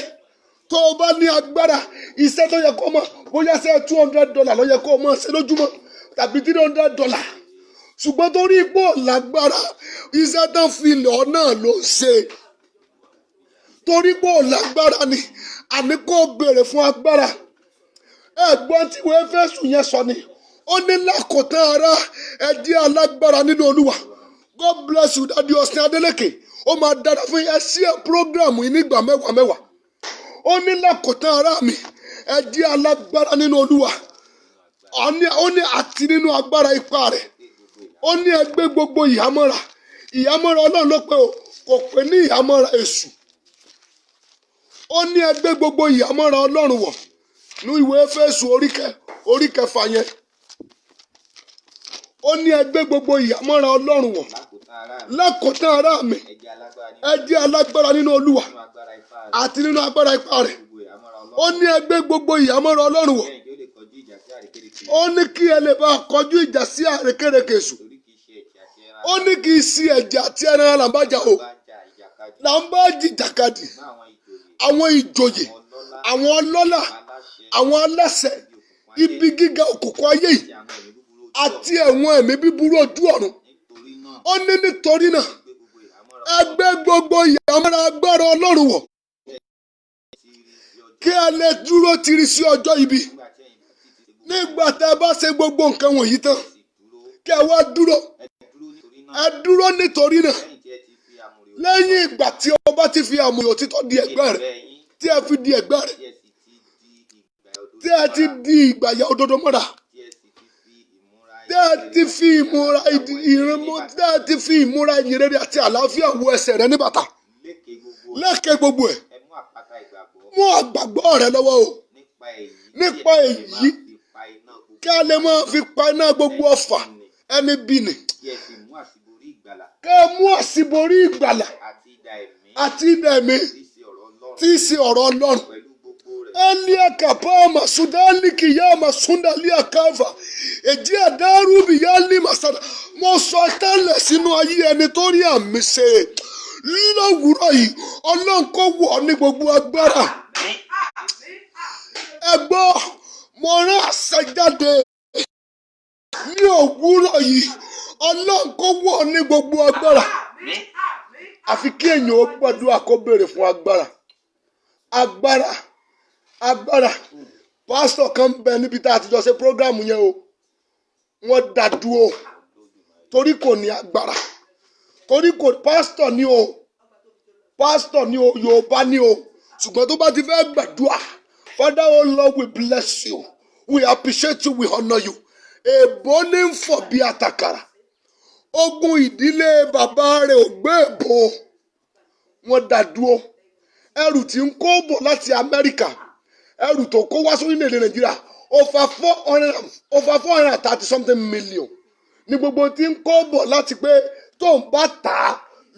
tó o bá ní agbára, iṣẹ́ tó yẹ kó o máa, bóyá ṣe $200 ló yẹ kó o máa ṣe lójúmọ́ tàbí $300. Ṣùgbọ́n torí ipò lágbára, iṣẹ́ tán fi lọ náà ló ṣe. Torí ipò lágbára ni, àní kó o béèrè fún agbára. Ẹ̀gbọ́n tí wọ́n fẹ́ sùn yẹn sọ ni. Ó ní lákòótán ara ẹ jẹ́ alágbára nínú Olúwa. God bless you, Daddy Austin Adeleke. Ó máa dára fún ẹ sí ẹ program yìí nígbà 10. Ó ní lákòótán ara mi ẹ jẹ́ alágbára nínú Olúwa. Ó ní àti nínú agbára ipá rẹ̀. Ó ní ẹgbẹ́ gbogbo ìhámọ́ra. Ìhámọ́ra Ọlọ́run ló pé o, kò pé ní ìhámọ́ra èṣù. Ó ní ẹgbẹ́ gbogbo ìhámọ́ra Ọlọ́run wọ̀. Ní ìwé Éfésù orí 6 yẹn. Ó ní ẹgbẹ́ gbogbo ìhámọ́ra Ọlọ́run wọ̀. Lákòótán ara mi ẹ jẹ́ alágbára nínú Olúwa àti nínú agbára ipá rẹ̀. Ó ní ẹgbẹ́ gbogbo ìhámọ́ra Ọlọ́run wọ̀. Ó ní kí ẹ lè bá kọjú ìjà sí àrékérekè èṣù. Ó ní kì í sí ẹ̀jẹ̀ àti ẹran là ń bá jà o. Là ń bá jìjàkadì. Àwọn ìjòyè, àwọn ọlọ́lá, àwọn aláṣẹ, ibi gíga òkùnkùn ayé yìí àti ẹ̀wọ̀n ẹ̀mí búburú ojú ọ̀run. Ó ní nítorí náà ẹgbẹ́ gbogbo ìhámọ́ra agbára Ọlọ́run wọ̀. Kí ẹ lè dúró tiri sí ọjọ́ ibi. Nígbà tá a bá ṣe gbogbo nǹkan wọ̀nyí tán, kí ẹ wá dúró. Ẹ dúró nítorí náà. Lẹ́yìn ìgbà tí o bá ti fi àmùyọ̀ òtítọ́ di ẹ̀gbẹ́ rẹ̀, tí ẹ fi di ẹ̀gbẹ́ rẹ̀, tí ẹ ti di ìgbàyà òdodo mọ́ra, tí ẹ ti fi ìmúra ìyìnrere àti àlàáfíà wọ ẹsẹ̀ rẹ ní bàtà. Lẹ́kẹ̀ẹ́ gbogbo ẹ̀. Mú àgbàgbọ́ rẹ lọ́wọ́ o. Nípa èyí, kí a lè máa fi pa iná gbogbo ọfà ẹni bí ni. Kẹ́ ẹ mú àsíborí ìgbàlà àti idà ẹ̀mí tí í ṣe ọ̀rọ̀ Ọlọ́run. Elia kapama sudali kiyama sundali akava. Eji adaru biyali masada. Mo mo sọ tẹ́lẹ̀ sínú ayé ẹni tó rí àmì ṣe lówùúrọ̀ yìí ọlọ́run kó wọ̀ ọ́ ní gbogbo agbára. Ẹ gbọ́ mo rán àṣẹ jáde ní òwúrọ̀ yìí ọlọ́run kó wọ̀ ọ́ ní gbogbo agbára. Àfi kí èèyàn ó gbàdúrà kó béèrè fún agbára. Agbára pásítọ̀ kan bẹ níbi tá a ti jọ ṣe prógráàmù yẹn o wọ́n dá dúró torí kò ní agbára torí kò pásítọ̀ ní o Yorùbá ní o ṣùgbọ́n tó bá ti fẹ́ gbàdúrà Father, oh Lord, we bless you, we appreciate you, we honor you. Èbó ní ń fọ̀ bí àtàkàrà ogun ìdílé bàbá rẹ̀ ò gbé èbó wọ́n dá dúró ẹrù tí ń kó bọ̀ láti Amẹ́ríkà ẹrù tó kó wá sórílẹ̀-èdè Nàìjíríà over 430 something million ní gbogbo tí ń kó bọ̀ láti pé tó ń bá tà á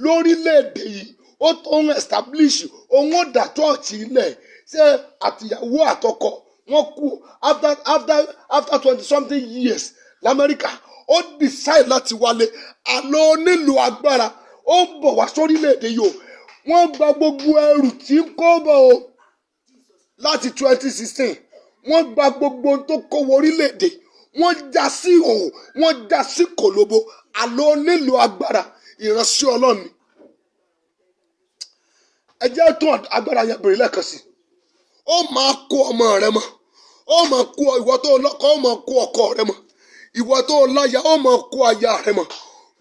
lórílẹ̀-èdè yìí ó tó ń establish òun ó dá church ilẹ̀ ṣé àtìyàwó àtọkọ wọn kú after 20 something years l'Amẹ́ríkà ó decide láti wálé àlọ́ nílò agbára ó ń bọ̀ wá sórílẹ̀-èdè yìí o wọ́n gba gbogbo ẹrù tí ń kó bọ̀ o láti 2016 wọ́n gba gbogbo tó kó wọ orílẹ̀-èdè wọ́n já sí òun wọ́n já sí kòlóbó àlọ́ nílò agbára ìránṣẹ́ Ọlọ́run ni. Ẹ jẹ́ tó agbára yẹn bèrè lẹ́ẹ̀kan sí ó máa kó ọmọ rẹ mọ́ ó máa kó ìwọ tó lọ́kọ ó máa kó ọkọ rẹ mọ́ ìwọ tó láya ó máa kó aya rẹ mọ́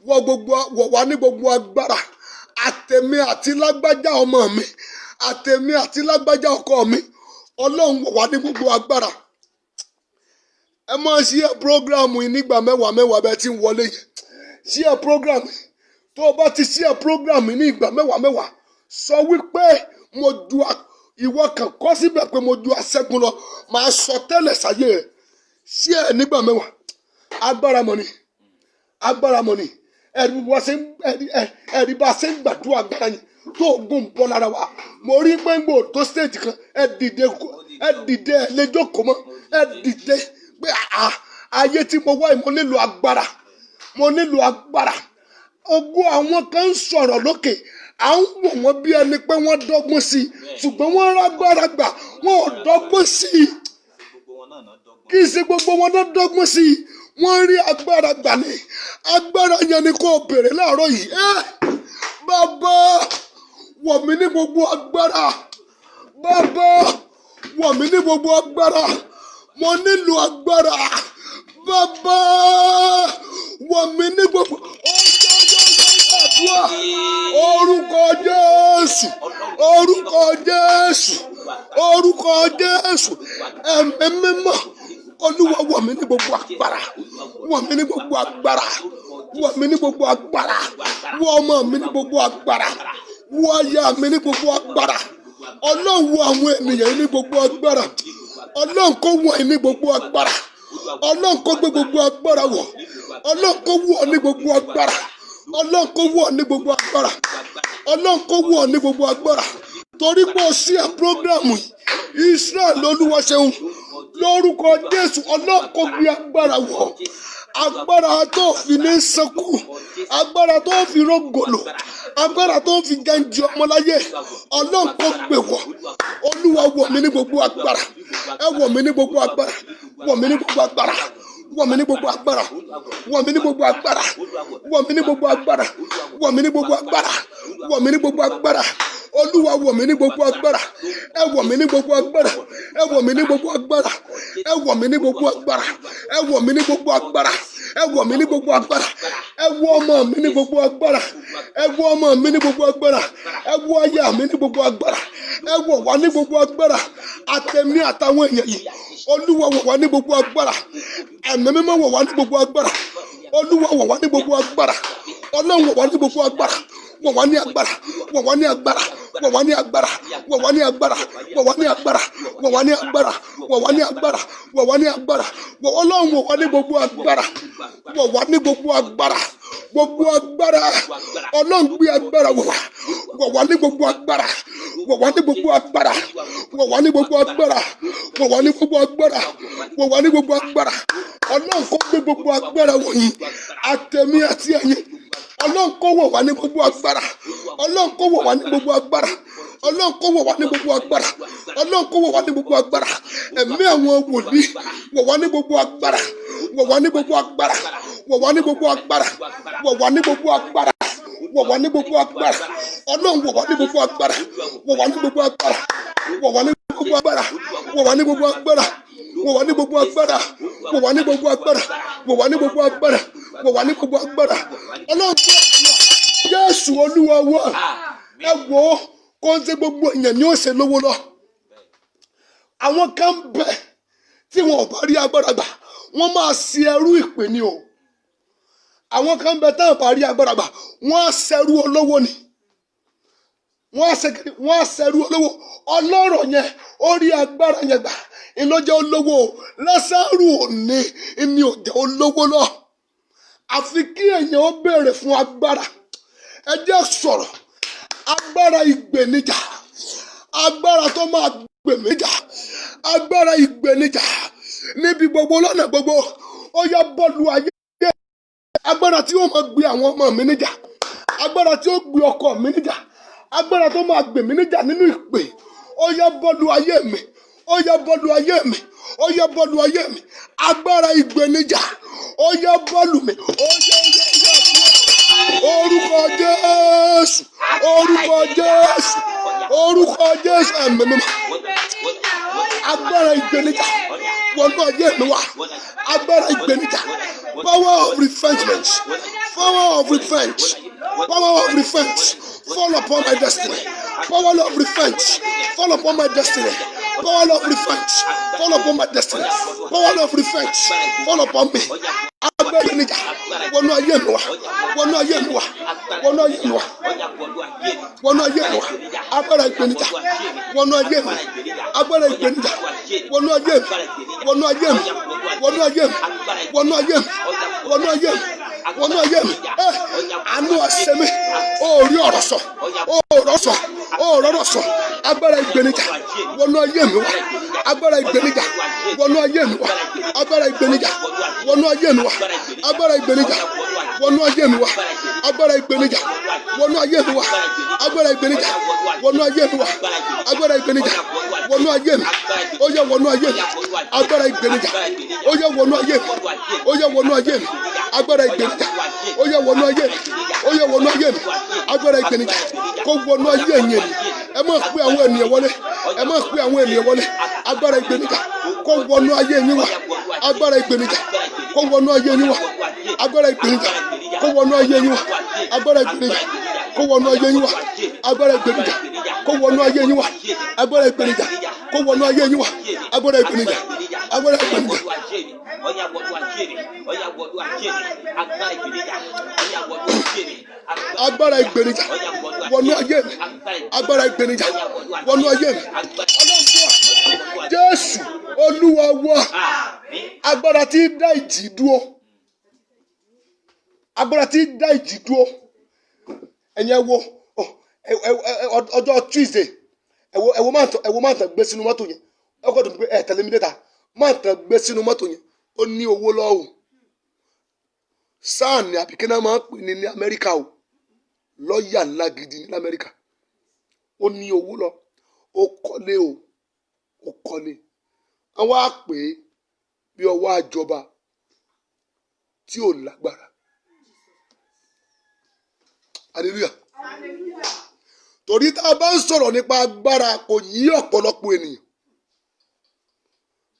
wọ̀ wá ní gbogbo agbára àtẹ̀mí àti lágbájá ọmọ mi àtẹ̀mí àti lágbájá ọkọ mi Ọlọ́run wọ̀ wá ní gbogbo agbára. Ẹ máa ṣíà prógráàmù yìí nígbà mẹ́wàá bẹ́ẹ̀ tí ń wọlé yìí ṣíà prógráàmù tó o bá ti ṣíà prógráàmù yìí ní ìgbà mẹ́wàá sọ wípé mo ju ìwọ kan kọ́ síbẹ̀ pé mo ju aṣẹ́gun lọ máa sọ tẹ́lẹ̀ sáyé rẹ̀ ṣíà nígbà mẹ́wàá agbára mọ̀ ni ẹ̀rí bá ṣe ń gbàdúrà agbára yẹn tó gùn bọ́ lára wa mo rí gbẹ́ngbò tó stage kan ẹ dìde lẹ́jọ́kọ̀ mọ́ ẹ dìde pé ayé tí mo wá mo nílò agbára ogún àwọn kan ń sọ̀rọ̀ lókè à ń wò wọ́n bí ẹni pé wọ́n dọ́gbọ́n sí i ṣùgbọ́n wọ́n rágbára gbà wọ́n ò dọ́gbọ́n sí i kì í ṣe gbogbo wọn náà dọ́gbọ́n sí i wọ́n rí agbára gbà ní agbára yẹn ni kò béèrè láàárọ̀ yìí bàbá wọ̀ mí ní gbogbo agbára bàbá wọ̀ mí ní gbogbo agbára mo nílò agbára bàbá wọ̀ mí ní gbogbo orúkọ Jésù ẹ̀mí mímọ́ Olúwa wọ̀ mí ní gbogbo agbára wọ̀ mí ní gbogbo agbára wọ̀ mí ní gbogbo agbára wọ̀ ọmọ mi ní gbogbo agbára wọ̀ aya mi ní gbogbo agbára Ọlọ́run wọ̀ àwọn ènìyàn ní gbogbo agbára Ọlọ́run kó wọ̀ ní gbogbo agbára Ọlọ́run kó gbé gbogbo agbára wọ̀ Ọlọ́run kó wọ̀ ní gbogbo agbára Ọlọ́run kó wọ̀ ní gbogbo agbára Ọlọ́run kó wọ̀ ní gbogbo agbára torí pé o sí ẹ prógrámù yìí Israel Olúwa ṣeun lórúkọ Jésù Ọlọ́run kó gbé agbára wọ̀ agbára tó fi ní sẹ́kù agbára tó fi rògbòlò agbára tó fi gẹ́ǹjì ọmọláyé Ọlọ́run kó gbé wọ̀ Olúwa wọ̀ mí ní gbogbo agbára ẹ wọ̀ mí ní gbogbo agbára wọ̀ mí ní gbogbo agbára wọ̀ mí ní gbogbo agbára wọ̀ mí ní gbogbo agbára wọ̀ mí ní gbogbo agbára wọ̀ mí ní gbogbo agbára wọ̀ mí ní gbogbo agbára Olúwa wọ̀ mí ní gbogbo agbára ẹ wọ̀ mí ní gbogbo agbára ẹ wọ̀ mí ní gbogbo agbára ẹ wọ̀ mí ní gbogbo agbára ẹ wọ̀ mí ní gbogbo agbára ẹ wọ̀ mí ní gbogbo agbára ẹ wọ̀ ọmọ mi ní gbogbo agbára ẹ wọ̀ ọmọ mi ní gbogbo agbára ẹ wọ̀ aya mi ní gbogbo agbára ẹ wọ̀ wá ní gbogbo agbára àtẹ̀mí àtàwọn èèyàn yìí Olúwa wọ̀ wá ní gbogbo agbára ẹ̀mí mímọ́ wọ̀ wá ní gbogbo agbára Olúwa wọ̀ wá ní gbogbo agbára Ọlọ́run wọ̀ wá ní gbogbo agbára wọ̀ wá ní agbára wọ̀ wá ní agbára wọ̀ wá ní agbára wọ̀ wá ní agbára wọ̀ wá ní agbára wọ̀ wá ní agbára wọ̀ wá ní agbára wọ̀ wá ní agbára wọ̀ Ọlọ́run wọ̀ wá ní gbogbo agbára wọ̀ wá ní gbogbo agbára gbogbo agbára ọlọ́run gbé agbára wọ̀ wá ní gbogbo agbára wọ̀ wá ní gbogbo agbára wọ̀ wá ní gbogbo agbára wọ̀ wá ní gbogbo agbára wọ̀ wá ní gbogbo agbára ọlọ́run kó gbé gbogbo agbára wọ̀nyí àtẹ̀mí àti ẹ̀yin ọlọ́run kó wọ̀ wá ní gbogbo agbára ọlọ́run kó wọ̀ wá ní gbogbo agbára ọlọ́run kó wọ̀ wá ní gbogbo agbára ọlọ́run kó wọ̀ wá ní gbogbo agbára ẹ̀mí àwọn wòlíì wọ̀ wá ní gbogbo agbára wọ̀ wá ní gbogbo agbára wọ̀ wá ní gbogbo agbára wọ̀ wá ní gbogbo agbára wọ̀ wá ní gbogbo agbára ọlọ́run wọ̀ wá ní gbogbo agbára wọ̀ wá ní gbogbo agbára wọ̀ wá ní gbogbo agbára wọ̀ wá ní gbogbo agbára wọ̀ wá ní gbogbo agbára wọ̀ wá ní gbogbo agbára wọ̀ wá ní gbogbo agbára wọ̀ wá ní gbogbo agbára ọlọ́run Jésù Olúwa wa ẹ wò ó kó ń ṣe gbogbo èèyàn ní òsè lówó lọ àwọn kan bẹ tí wọn ò bá rí agbára gbà wọn máa ṣe ẹrú ìpè ní o àwọn kan bẹ táwọn bá rí agbára gbà wọn á ṣẹrú olówó ni wọn á ṣẹrú olówó ọlọ́rọ̀ yẹn ó rí agbára yẹn gbà ìlọjẹ olówó Lásárù òní ìní òjẹ olówó lọ àfi kí èèyàn ó béèrè fún agbára ẹ jẹ́ sọ̀rọ̀ agbára ìgbènijà agbára tó máa gbèmíjà agbára ìgbènijà níbi gbogbo lọ́nà gbogbo ó yá bọ́ọ̀lù ayé agbára tí ó máa gbé àwọn ọmọ mi níjà agbára tí ó gbé ọkọ mi níjà agbára tó máa gbèmí níjà nínú ìpè ó yá bọ́ọ̀lù ayé mi ó yá bọ́ọ̀lù ayé mi ó yá bọ́ọ̀lù ayé mi agbára ìgbènijà ó yá bọ́ọ̀lù mi ó yá orúkọ Jésù orúkọ Jésù orúkọ Jésù ẹ̀mẹ́mẹ́ agbára ìgbènijà wọnú ayé mi wá agbára ìgbènijà power of revenge power of revenge power of revenge fall upon my destiny power of revenge fall upon my destiny power of revenge fall upon my destiny power of revenge fall upon me agbára ìgbènijà wọnú ayé mi wá wọnú ayé mi wá wọnú ayé mi wá wọnú ayé mi wá agbára ìgbènijà wọnú ayé mi agbára ìgbènijà wọnú ayé mi wọnú ayé mi wọnú ayé mi wọnú ayé mi wọnú ayé mi wọnú ayé mi àánú ọ̀sẹ̀ mi ó rí ọ̀rọ̀ sọ ó rọ̀ sọ ó rọ̀rọ̀ sọ agbára ìgbènijà wọnú ayé mi wá agbára ìgbènijà wọnú ayé mi wá agbára ìgbènijà wọnú ayé mi wá agbára ìgbènijà wọnú ayé mi wá agbára ìgbènijà wọnú ayé mi wá agbára ìgbènijà wọnú ayé mi wá agbára ìgbènijà wọnú ayé mi ó yá wọnú ayé mi agbára ìgbènijà ó yá wọnú ayé mi ó yá wọnú ayé mi agbára ìgbènijà ó yá wọnú ayé mi ó yá wọnú ayé mi agbára ìgbènijà kó wọnú ayé yẹn ẹ má pè àwọn ènìyàn wọlé ẹ má pè àwọn ènìyàn wọlé agbára ìgbènijà kó wọnú ayé yín wá agbára ìgbènijà kó wọnú ayé yín wá agbára ìgbènijà kó wọnú ayé yín wá agbára ìgbènijà kó wọnú ayé yín wá agbára ìgbènijà kó wọnú ayé yín wá agbára ìgbènijà kó wọnú ayé yín wá agbára ìgbènijà agbára ìgbènijà. Agbára ìgbènijà wọnú ayé mi agbára ìgbènijà wọnú ayé mi Jésù Olúwa wa agbára tí dá ìjì dúró agbára tí dá ìjì dúró ẹ̀yin wo ọjọ́ Tuesday ẹ̀wọ̀ máa tàn gbé sínú mọ́tò yẹn ọkọ̀ tó ń gbé tẹ̀lé mi dẹ́ta máa tàn gbé sínú mọ́tò yẹn ó ní owó lọ́wọ́ sáà ní àbíkẹ́ náà máa ń pè ní Amẹ́ríkà o lọ́ọ̀yà ńlá gidi ní Amẹ́ríkà ó ní owó lọ ó kọ́lé ó kọ́lé àwọn á pè é bí ọwọ́ àjọba tí ò lágbára hallelujah torí tá a bá ń sọ̀rọ̀ nípa agbára kò yí ọ̀pọ̀lọpọ̀ ènìyàn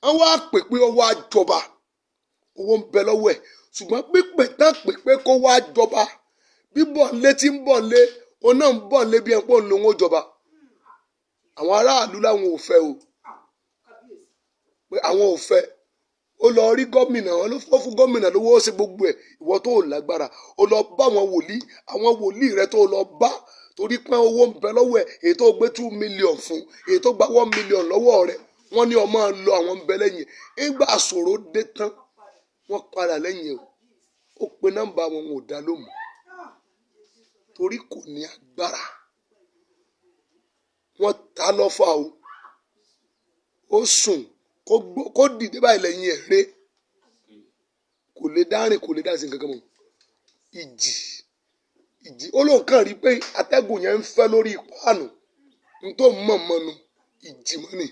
àwọn á pè pé ọwọ́ àjọba owó ń bẹ lọ́wọ́ ẹ̀ ṣùgbọ́n pípẹ́ tán pè pé kó wá jọba bíbọ̀ lé tí ń bọ̀ lé òun náà ń bọ̀ lé bí ẹ̀ ń pọ̀ ń lo owó jọba àwọn aráàlú làwọn ò fẹ́ o pé àwọn ò fẹ́ ó lọ rí gómìnà wọn ló fọ́ fún gómìnà lówó ó ṣe gbogbo ẹ̀ ìwọ tó lágbára ó lọ bá àwọn wòlíì rẹ tó lọ bá torí pé owó ń bẹ lọ́wọ́ ẹ̀ èyí tó gbé 2 million fún èyí tó gba 1 million lọ́wọ́ rẹ wọ́n ní ó máa lọ àwọn ń bẹ lẹ́yìn ìgbà àṣòro dé tán wọ́n padà lẹ́yìn o ó pe nọ́mbà wọn ò dá lóhùn torí kò ní agbára. Wọ́n ta lọ́fà o, ó sùn kó dìde báyìí lẹ́yìn ẹ̀ ré, kò lè dárìn, kò lè dá sí nǹkan kan mọ́. Ìjì ó lóun kàn rí pé atẹ́gùn yẹn ń fẹ́ lórí páànù n tó mọ̀ mọ́nu ìjì mọ́ ni.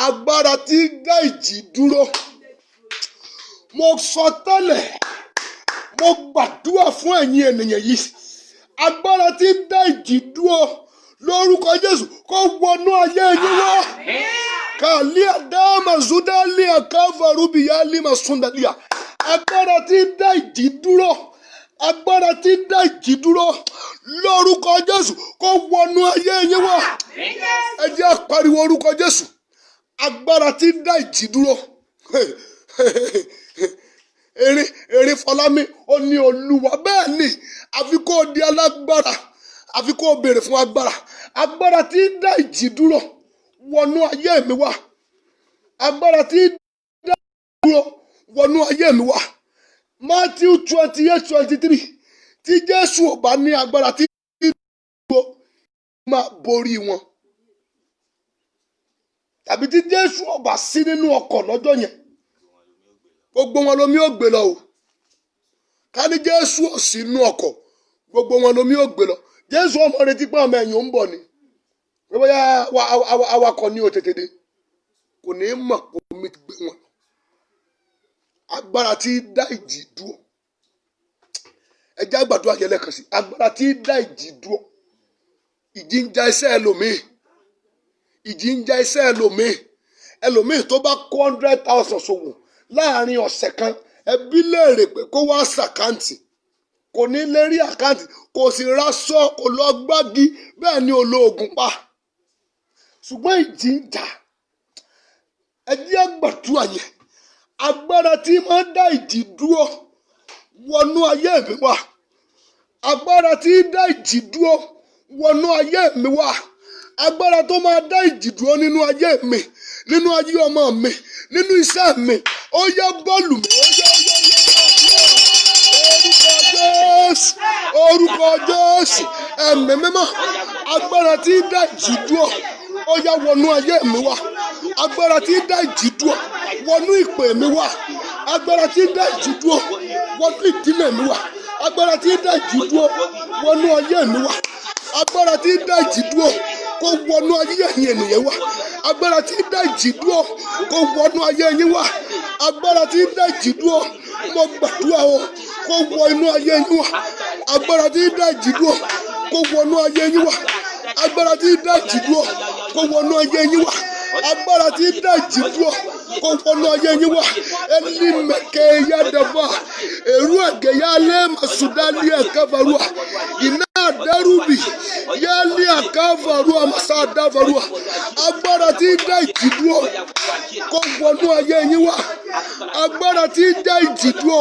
Agbára tí dá ìjì dúró, mo sọ tẹ́lẹ̀, mo gbàdúrà fún ẹ̀yin ènìyàn yìí, agbára tí dá ìjì dúró lórúkọ Jésù kó wọnú ayé yín wá. Kàlíà dáàmà zúdálíà káfàrúbìyà límà súndàlíà. Agbára tí dá ìjì dúró, agbára tí dá ìjì dúró lórúkọ Jésù kó wọnú ayé yín wá. Ẹ jẹ́ á pariwo orúkọ Jésù. Agbára tí dá ìjì dúró. Erin Fọlámi ó ní Olúwa, bẹ́ẹ̀ ni, àfi kó di alágbára, àfi kó béèrè fún agbára. Agbára tí dá ìjì dúró wọnú ayé mi wá. Agbára tí dá ìjì dúró wọnú ayé mi wá. Matthew 28:23, tí Jésù ò bá ní agbára tí dúró máa borí wọn. Tàbí tí Jésù ò bá sí nínú ọkọ̀ lọ́jọ́ yẹn, gbogbo wọn lomi ó gbé lọ o. Ká ní Jésù ò sí nínú ọkọ̀, gbogbo wọn lomi ó gbé lọ. Jésù ọmọ retí pé ọmọ ẹ̀yìn ń bọ̀ ni. Pé bóyá awakọ̀ ni ò tètè dé, kò ní mọ̀ pé omi ti gbé wọn. Agbára tí dá ìjì dúró. Ẹ jẹ́ á gbàdúrà yẹn lẹ́ẹ̀kan sí. Agbára tí dá ìjì dúró. Ìjì ń ja iṣẹ́ ẹlòmíì. Ìjì ń ja iṣẹ́ ẹlòmíì. Ẹlòmíì tó bá kó 100,000 ṣòwò láàrin ọ̀sẹ̀ kan, ẹbí léèrè pé kó wá ṣàkáǹtì, kò ní lè rí àkáǹtì, kò sì raṣọ, kò lọ gbági, bẹ́ẹ̀ ni olóògùn pa. Ṣùgbọ́n ìjì ń jà. Ẹ jẹ́ á gbàdúrà yẹn. Agbára tí máa ń dá ìjì dúró wọnú ayé mi wá. Agbára tí dá ìjì dúró wọnú ayé mi wá. Agbára tó máa dá ìjì dúró nínú ayé mi, nínú ayé ọmọ mi, nínú iṣẹ́ mi, ó yá bọ́ọ̀lù mi, ó yá. Orúkọ Jésù, ẹ̀mí mímọ́, agbára tí dá ìjì dúró, ó yá wọnú ayé mi wá. Agbára tí dá ìjì dúró wọnú ìpè mi wá. Agbára tí dá ìjì dúró wọnú ìdílé mi wá. Agbára tí dá ìjì dúró wọnú ayé mi wá. Agbára tí dá ìjì dúró kó wọnú ayé ẹ̀yin ènìyàn wá. Agbára tí dá ìjì dúró kó wọnú ayé yín wá. Agbára tí dá ìjì dúró, mo gbàdúrà o, kó wọ inú ayé yín wá. Agbára tí dá ìjì dúró kó wọnú ayé yín wá. Agbára tí dá ìjì dúró kó wọnú ayé yín wá. Agbára tí dá ìjì dúró kó wọnú ayé yín wá. Ẹni mẹ̀kẹ́ ya dẹ̀fà, èrú ẹ̀gẹ́ ya lé màsúdálì ẹ̀kẹ́fàrúà, iná àdẹ́rùbì yá lé àkàfàrúà màsá àdáfàrúà. Agbára tí dá ìjì dúró kó wọnú ayé yín wá. Agbára tí dá ìjì dúró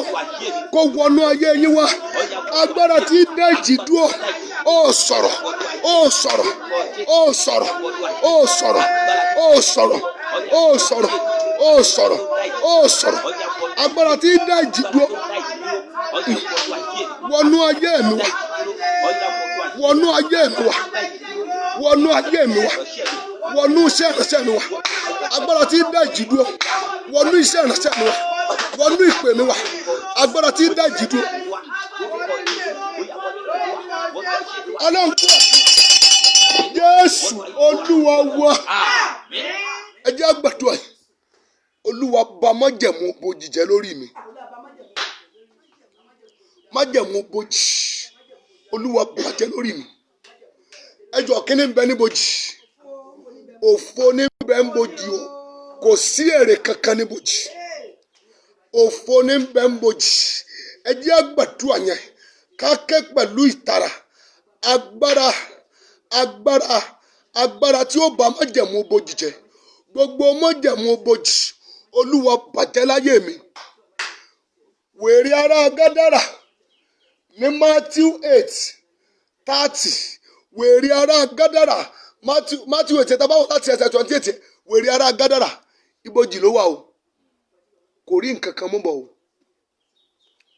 kó wọnú ayé yín wá. Agbára tí dá ìjì dúró, ó sọ̀rọ̀, ó sọ̀rọ̀, ó sọ̀rọ̀, ó sọ̀rọ̀, ó sọ̀rọ̀, ó sọ̀rọ̀, ó sọ̀rọ̀, ó sọ̀rọ̀. Agbára tí dá ìjì dúró wọnú ayé mi wá. Wọnú ayé mi wá. Wọnú ayé mi wá. Wọnú iṣẹ́ ìránṣẹ́ mi wá. Agbára tí dá ìjì dúró wọnú iṣẹ́ ìránṣẹ́ mi wá. Wọnú ìpè mi wá. Agbára tí dá ìjì dúró. Ọlọ́run kú. Jésù Olúwa wa. Ẹ jẹ́ á gbàdúrà yìí. Olúwa bà májẹ̀mú bòjì jẹ́ lórí mi. Májẹ̀mú bòjì. Olúwa bàjẹ́ lórí mi. Ẹjọ́ kíní ń bẹ ní bòjì. Òfo ní bẹ ń bòjì o. Kò sí èrè kankan ní bòjì. Òfo ní bẹ ń bòjì. Ẹ jẹ́ á gbàdúrà yẹn. Ká ké pẹ̀lú ìtara. Agbára tí ó bà májẹ̀mú bòjì jẹ́. Gbogbo májẹ̀mú bòjì, Olúwa bàjẹ́ láyé mi. Wèrè ará Gádárà ní Matthew 8:30. Wèrè ará Gádárà, Matthew 8 tábàwọ̀ láti ẹsẹ̀ 28. Wèrè ará Gádárà, ibojì ló wà o. Kò rí nǹkan kan mú bọ̀ o.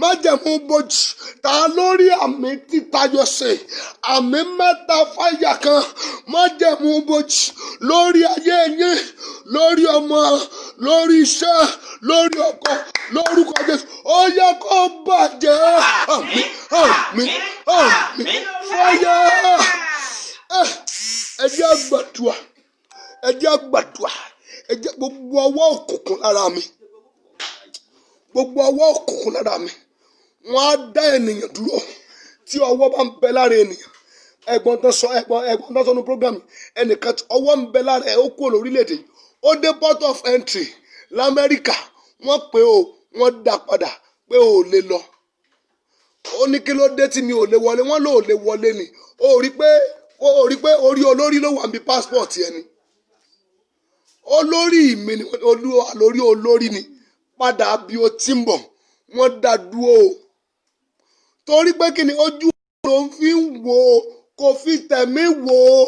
májẹ̀mú bojì ta lórí àmì títayọ ṣe àmì mẹ́ta fáyà kan májẹ̀mú bojì lórí ayé yín lórí ọmọ lórí iṣẹ́ lórí ọkọ lórúkọ Jésù ó yẹ kó bàjẹ́ àmín fáyà. Ẹ jẹ́ gbàdúrà ẹ jẹ́ gbogbo ọwọ́ òkùnkùn lára mi wọ́n á dá ènìyàn dúró tí ọwọ́ bá ń bẹ lára ènìyàn. ẹ̀gbọ́n tán sọ ní program ẹnìkan ọwọ́ ń bẹ lára ẹ̀ ó kúrò lórílẹ̀‐èdè ó dé port of entry lamẹ́ríkà wọ́n pè ó wọ́n dá padà pé ó lè lọ. ó ní kí ló dé tí mi ò lè wọlé wọ́n lò ó lè wọlé ni ó rí pé orí olórí ló wà ní passport yẹn ni olórí mi ni lórí olórí ni padà bí o ti ń bọ̀ wọ́n dá dúró torí pé kí ni ojú ló ń fi wò ó kò fi tẹ̀mí wò ó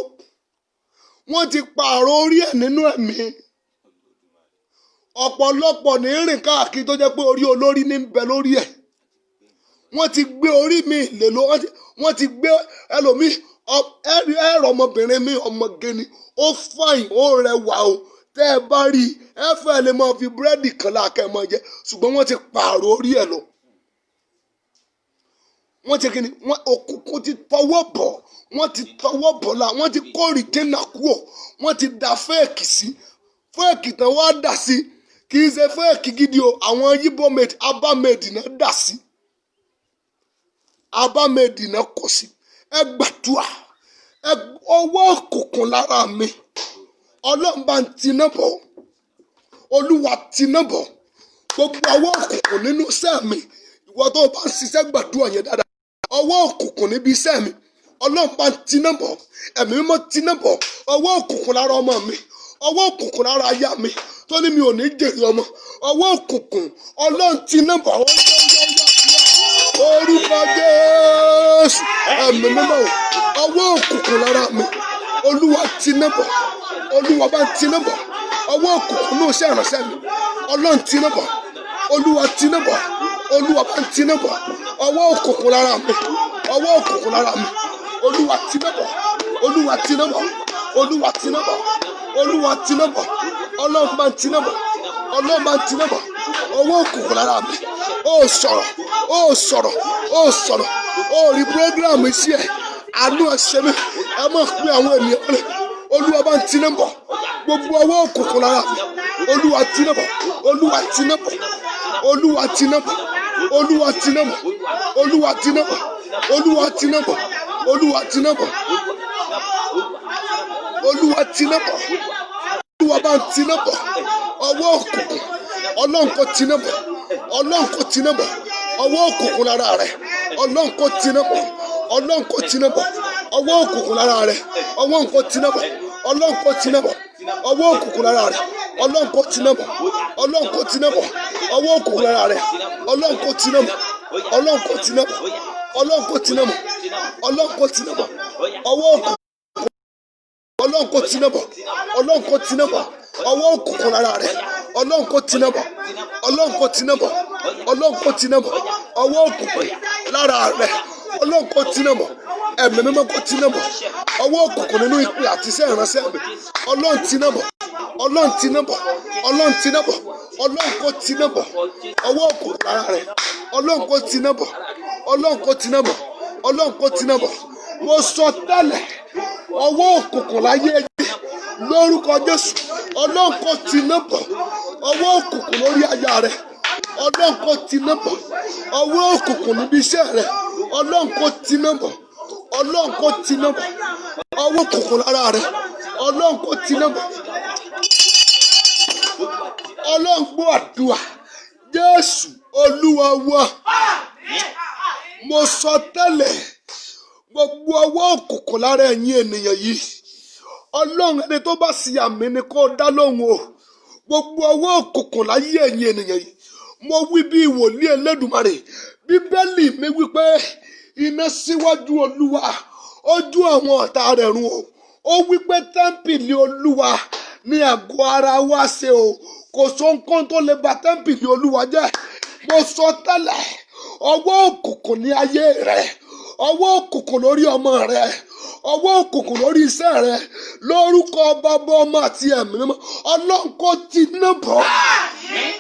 wọ́n ti pààrọ̀ orí ẹ̀ nínú ẹ̀mí ọ̀pọ̀lọpọ̀ ní rìn káàkiri tó jẹ́ pé orí olórí ní ń bẹ lórí ẹ̀ wọ́n ti gbé orí mi lè lo wọ́n ti gbé ẹlòmíì ẹ̀rọ ọmọbìnrin mi ọmọge ni ó fàìn ó rẹwà o tẹ́ ẹ bá rí ẹ fẹ́ lè máa fi búrẹ́dì kan láàkẹ́ máa jẹ ṣùgbọ́n wọ́n ti pààrọ̀ orí ẹ̀ lọ wọ́n ti kí ni òkùnkùn ti tọwọ́ bọ̀ wọ́n ti tọwọ́ bọ̀ la wọ́n ti kó rìdínà kúọ̀ wọ́n ti da fẹ́ẹ̀kì sí fẹ́ẹ̀kì tán wá dà sí kì í ṣe fẹ́ẹ̀kì gidi o àwọn yíbó made abamade náà dà sí abamade náà kọ sí ẹ gbàdúrà ọwọ́ òkùnkùn lára mi ọlọ́run bá ń tiná bọ̀ olúwa tiná bọ̀ gbogbo ọwọ́ òkùnkùn nínú iṣẹ́ mi ìwọ tó bá ń ṣiṣẹ́ gbàdúrà yẹn dáadáa ọwọ́ òkùnkùn níbi iṣẹ́ mi ọlọ́run bá ń tiná bọ̀ ẹ̀mí mímọ́ tiná bọ̀ ọwọ́ òkùnkùn lára ọmọ mi ọwọ́ òkùnkùn lára aya mi tó ní mi ò ní jèrè ọmọ ọwọ́ òkùnkùn ọlọ́run tiná bọ̀ orúkọ Jésù ẹ̀mí mímọ́ ọwọ́ òkùnkùn lára mi olúwa tiná bọ̀ olúwa bá ń tiná bọ̀ ọwọ́ òkùnkùn ní iṣẹ́ ìránṣẹ́ mi ọlọ́run tiná bọ̀ olúwa tiná bọ̀ olúwa bá ń tiná bọ̀ ọwọ́ òkùnkùn lára mi ọwọ́ òkùnkùn lára mi olúwa tiná bọ̀ olúwa tiná bọ̀ olúwa tiná bọ̀ olúwa tiná bọ̀ ọlọ́run bá ń tiná bọ̀ ọlọ́run bá ń tiná bọ̀ ọwọ́ òkùnkùn lára mi ó sọ̀rọ̀ ó rí program iṣẹ́ ẹ̀ àánú ẹ̀ṣẹ̀ mi ẹ mọ̀ pé àwọn ènìyàn rẹ̀ olúwa bá ń tiná bọ̀ gbogbo ọwọ́ òkùnkùn lára mi olúwa tiná bọ̀ olúwa tiná bọ̀ olúwa tiná bọ̀ olúwa tiná bọ̀ olúwa tiná bọ̀ olúwa tiná bọ̀ olúwa tiná bọ̀ olúwa tiná bọ̀ olúwa bá ń tiná bọ̀ ọwọ́ òkùnkùn ọlọ́run kò tiná bọ̀ ọlọ́run kò tiná bọ̀ ọwọ́ òkùnkùn lára rẹ̀ ọlọ́run kò tiná bọ̀ ọlọ́run kò tiná bọ̀ ọwọ́ òkùnkùn lára rẹ̀ ọwọ́ kò tiná bọ̀ ọlọ́run kò tiná bọ̀ ọwọ́ òkùnkùn lára rẹ̀ ọlọ́run kò tiná bọ̀ ọlọ́run kò tiná bọ̀ ọwọ́ òkùnkùn lára rẹ̀ ọlọ́run kò tiná bọ̀ ọlọ́run kò tiná bọ̀ ọlọ́run kò tiná bọ̀ ọlọ́run kò tiná bọ̀ ọwọ́ òkùnkùn ọlọ́run kò tiná bọ̀ ọlọ́run kò tiná bọ̀ ọwọ́ òkùnkùn lára rẹ̀ ọlọ́run kò tiná bọ̀ ọlọ́run kò tiná bọ̀ ọlọ́run kò tiná bọ̀ ọwọ́ òkùnkùn lára rẹ̀ ọlọ́run kò tiná bọ̀ ẹ̀mí mímọ́ kò tiná bọ̀ ọwọ́ òkùnkùn nínú ìpè àti iṣẹ́ ìránṣẹ́ mi ọlọ́run tiná bọ̀ ọlọ́run tiná bọ̀ ọlọ́run tiná bọ̀ ọlọ́run kò tiná bọ̀ ọwọ́ òkùnkùn lára rẹ̀ ọlọ́run kò tiná bọ̀ ọlọ́run kò tiná bọ̀ ọlọ́run kò tiná bọ̀ mo sọ tẹ́lẹ̀ ọwọ́ òkùnkùn láyé ẹ̀jẹ̀ lórúkọ Jésù ọlọ́run kò tiná bọ̀ ọwọ́ òkùnkùn lórí aya rẹ̀ ọlọ́run kò tiná bọ̀ ọwọ́ òkùnkùn níbi iṣẹ́ rẹ̀ ọlọ́run kò tiná bọ̀ ọlọ́run kò tiná bọ̀ ọwọ́ òkùnkùn lára rẹ̀ ọlọ́run kò tiná bọ̀ ọlọ́run gbọ́ àdúrà Jésù olúwa wa mo sọ tẹ́lẹ̀ gbogbo ọwọ́ òkùnkùn lára ẹ̀yin ènìyàn yìí ọlọ́run ẹni tó bá sì àmì ni kó dá lóhùn o gbogbo ọwọ́ òkùnkùn láyé ẹ̀yin ènìyàn yìí mo wí bí wòlíì Elédùmarè bíbélì mi wípé iná síwájú olúwa ojú àwọn ọ̀tá rẹ̀ run o ó wípé tẹ́ḿpìlì olúwa ní àgọ́ ara wa ṣe o kò sóhunkóhun tó lè bà tẹ́ḿpìlì Olúwa jẹ́. Mo sọ tẹ́lẹ̀, ọwọ́ òkùnkùn ní ayé rẹ, ọwọ́ òkùnkùn lórí ọmọ rẹ, ọwọ́ òkùnkùn lórí iṣẹ́ rẹ, lórúkọ Bàbá, Ọmọ àti Ẹ̀mí Mímọ́, Ọlọ́run kó ti ná bọ̀.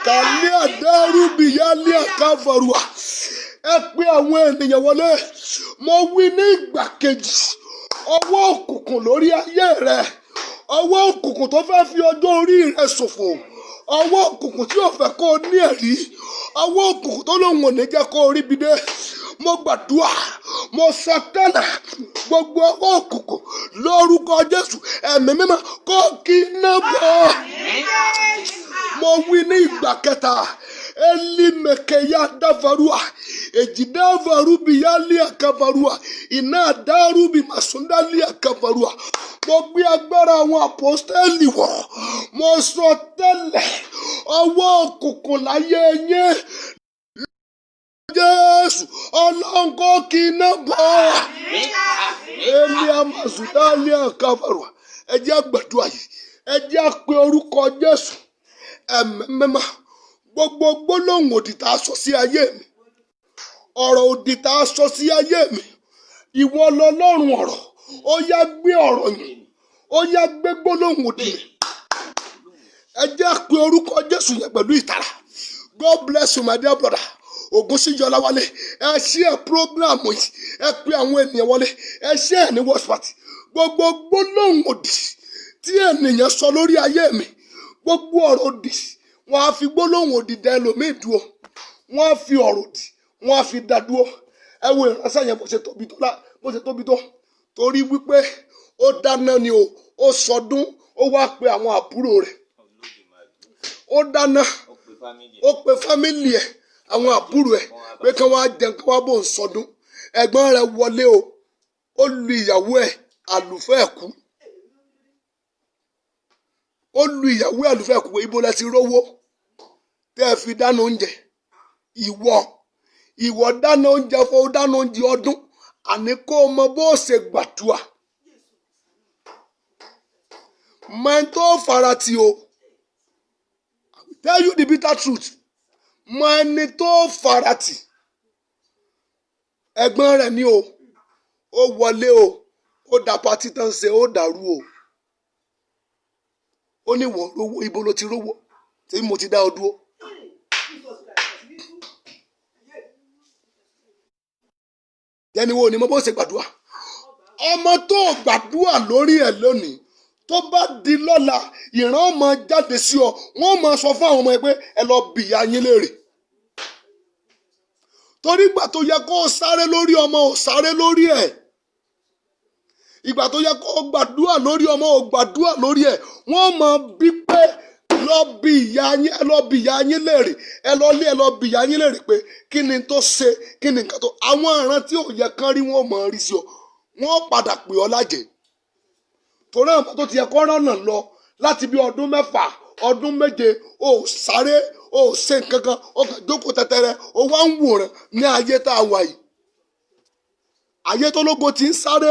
Kàlẹ́ àdárúbì yálé àkàfọ̀rùà. Ẹ pé àwọn ènìyàn wọlé. Mo wí ní ìgbà kejì, ọwọ́ òkùnkùn lórí ayé rẹ, ọwọ́ òkùnkùn tó fẹ́ fi ọjọ́ orí rẹ ṣòfò, ọwọ́ òkùnkùn tí ò fẹ́ kó o ní ẹ̀rí, ọwọ́ òkùnkùn tó lóun ò ní jẹ́ kó o rí bi dé. Mo gbàdúrà, mo sọ tẹ́lẹ̀, gbogbo ọwọ́ òkùnkùn lórúkọ Jésù, Ẹ̀mí Mímọ́ kó kí iná bọ̀. Mo wí ní ìgbà kẹta, Elimekeya davarua, Ejidavarúbi yálé kavarua, iná dárúbi màsúndálé kavarua. Mo gbé agbára àwọn àpọ́stélì wọ̀. Mo sọ tẹ́lẹ̀, ọwọ́ òkùnkùn láyé yín, Jésù, Ọlọ́run kó kí iná bọ̀. Èmi àmàsúndálé kavarua. Ẹ jẹ́ gbàdúrà yìí, ẹ jẹ́ pé orúkọ Jésù. Ẹ̀mí Mímọ́, gbogbo gbólóhùn òdì tá a sọ sí ayé mi, ọ̀rọ̀ òdì tá a sọ sí ayé mi, ìwọ lọlọ́run ọ̀rọ̀, ó yá gbé ọ̀rọ̀ yìí, ó yá gbé gbólóhùn òdì mi. Ẹ jẹ́ pé orúkọ Jésù yẹn pẹ̀lú ìtara. God bless you my dear brother. Ògúnsíyọlá wálé, ẹ share program yìí, ẹ pé àwọn ènìyàn wọlé, ẹ share ní watch party. Gbogbo gbólóhùn òdì tí ènìyàn sọ lórí ayé mi, gbogbo ọ̀rọ̀ òdì, wọ́n á fi gbólóhùn òdì dá ẹlòmíì dúró, wọ́n á fi ọ̀rọ̀ òdì, wọ́n á fi dá dúró. Ẹ wo ìránṣẹ́ yẹn bó ṣe tóbi tó, torí wípé ó dáná ni o, ó sọdún, ó wá pe àwọn àbúrò rẹ̀, ó dáná, ó pe fámìlì ẹ̀, àwọn àbúrò ẹ̀ pé kí wọ́n á jẹun, kí wọ́n á bò ń sọdún. Ẹ̀gbọ́n rẹ̀ wọlé o, ó lu ìyàwó ẹ̀, àlùfẹ́ ẹ̀ kú. Ó lu ìyàwó àlùfẹ́ ẹ̀ kú. Ibo lẹ ti rówó tẹ́ ẹ fi dáná oúnjẹ? Ìwọ dáná oúnjẹ fún, ó dáná oúnjẹ ọdún. Àní kó o mọ bó ṣe gbàdúrà. Mọ ẹni tó farati o. I will tell you the bitter truth. Mọ ẹni tó farati. Ẹ̀gbọ́n rẹ̀ ni o. Ó wọlé o. Ó dà pátí tán ṣe, ó dàrú o. Ó ní wọ́n rówó, ibo ló ti rówó tí mo ti dá ọ dúró. Jẹ́ni wo ni mo bó ṣe gbàdúrà. Ọmọ tó gbàdúrà lórí ẹ̀ lónìí, tó bá di lọ́la, ìran ọmọ jáde sí ọ, wọ́n máa sọ fún àwọn ọmọ ẹ pé ẹ lọ bìyà yín léèrè. Torí ìgbà tó yẹ kó o sáré lórí ọmọ, ò sáré lórí ẹ̀. Ìgbà tó yẹ kó o gbàdúrà lórí ọmọ, ò gbàdúrà lórí ẹ̀. Wọ́n máa bí pé lọ bí ìyá yín, ẹ lọ bí ìyá yín léèrè, ẹ lọ bí ìyá yín léèrè pé kí ni tó ṣe, kí ni nǹkan tó. Àwọn ìran tí ò yẹ kán rí, wọ́n máa rí sí ọ, wọ́n padà pè ọ́ lájẹ́. Torí àwọn tó ti yẹ kó rànà lọ láti bí ọdún 6, ọdún 7, ò sáré, ò ṣe nǹkan kan, ó kàn jókòó tẹ́tẹ́rẹ́, ó wá ń wòran ní ayé tá a wà yìí. Ayé tó lógo ti ń sáré,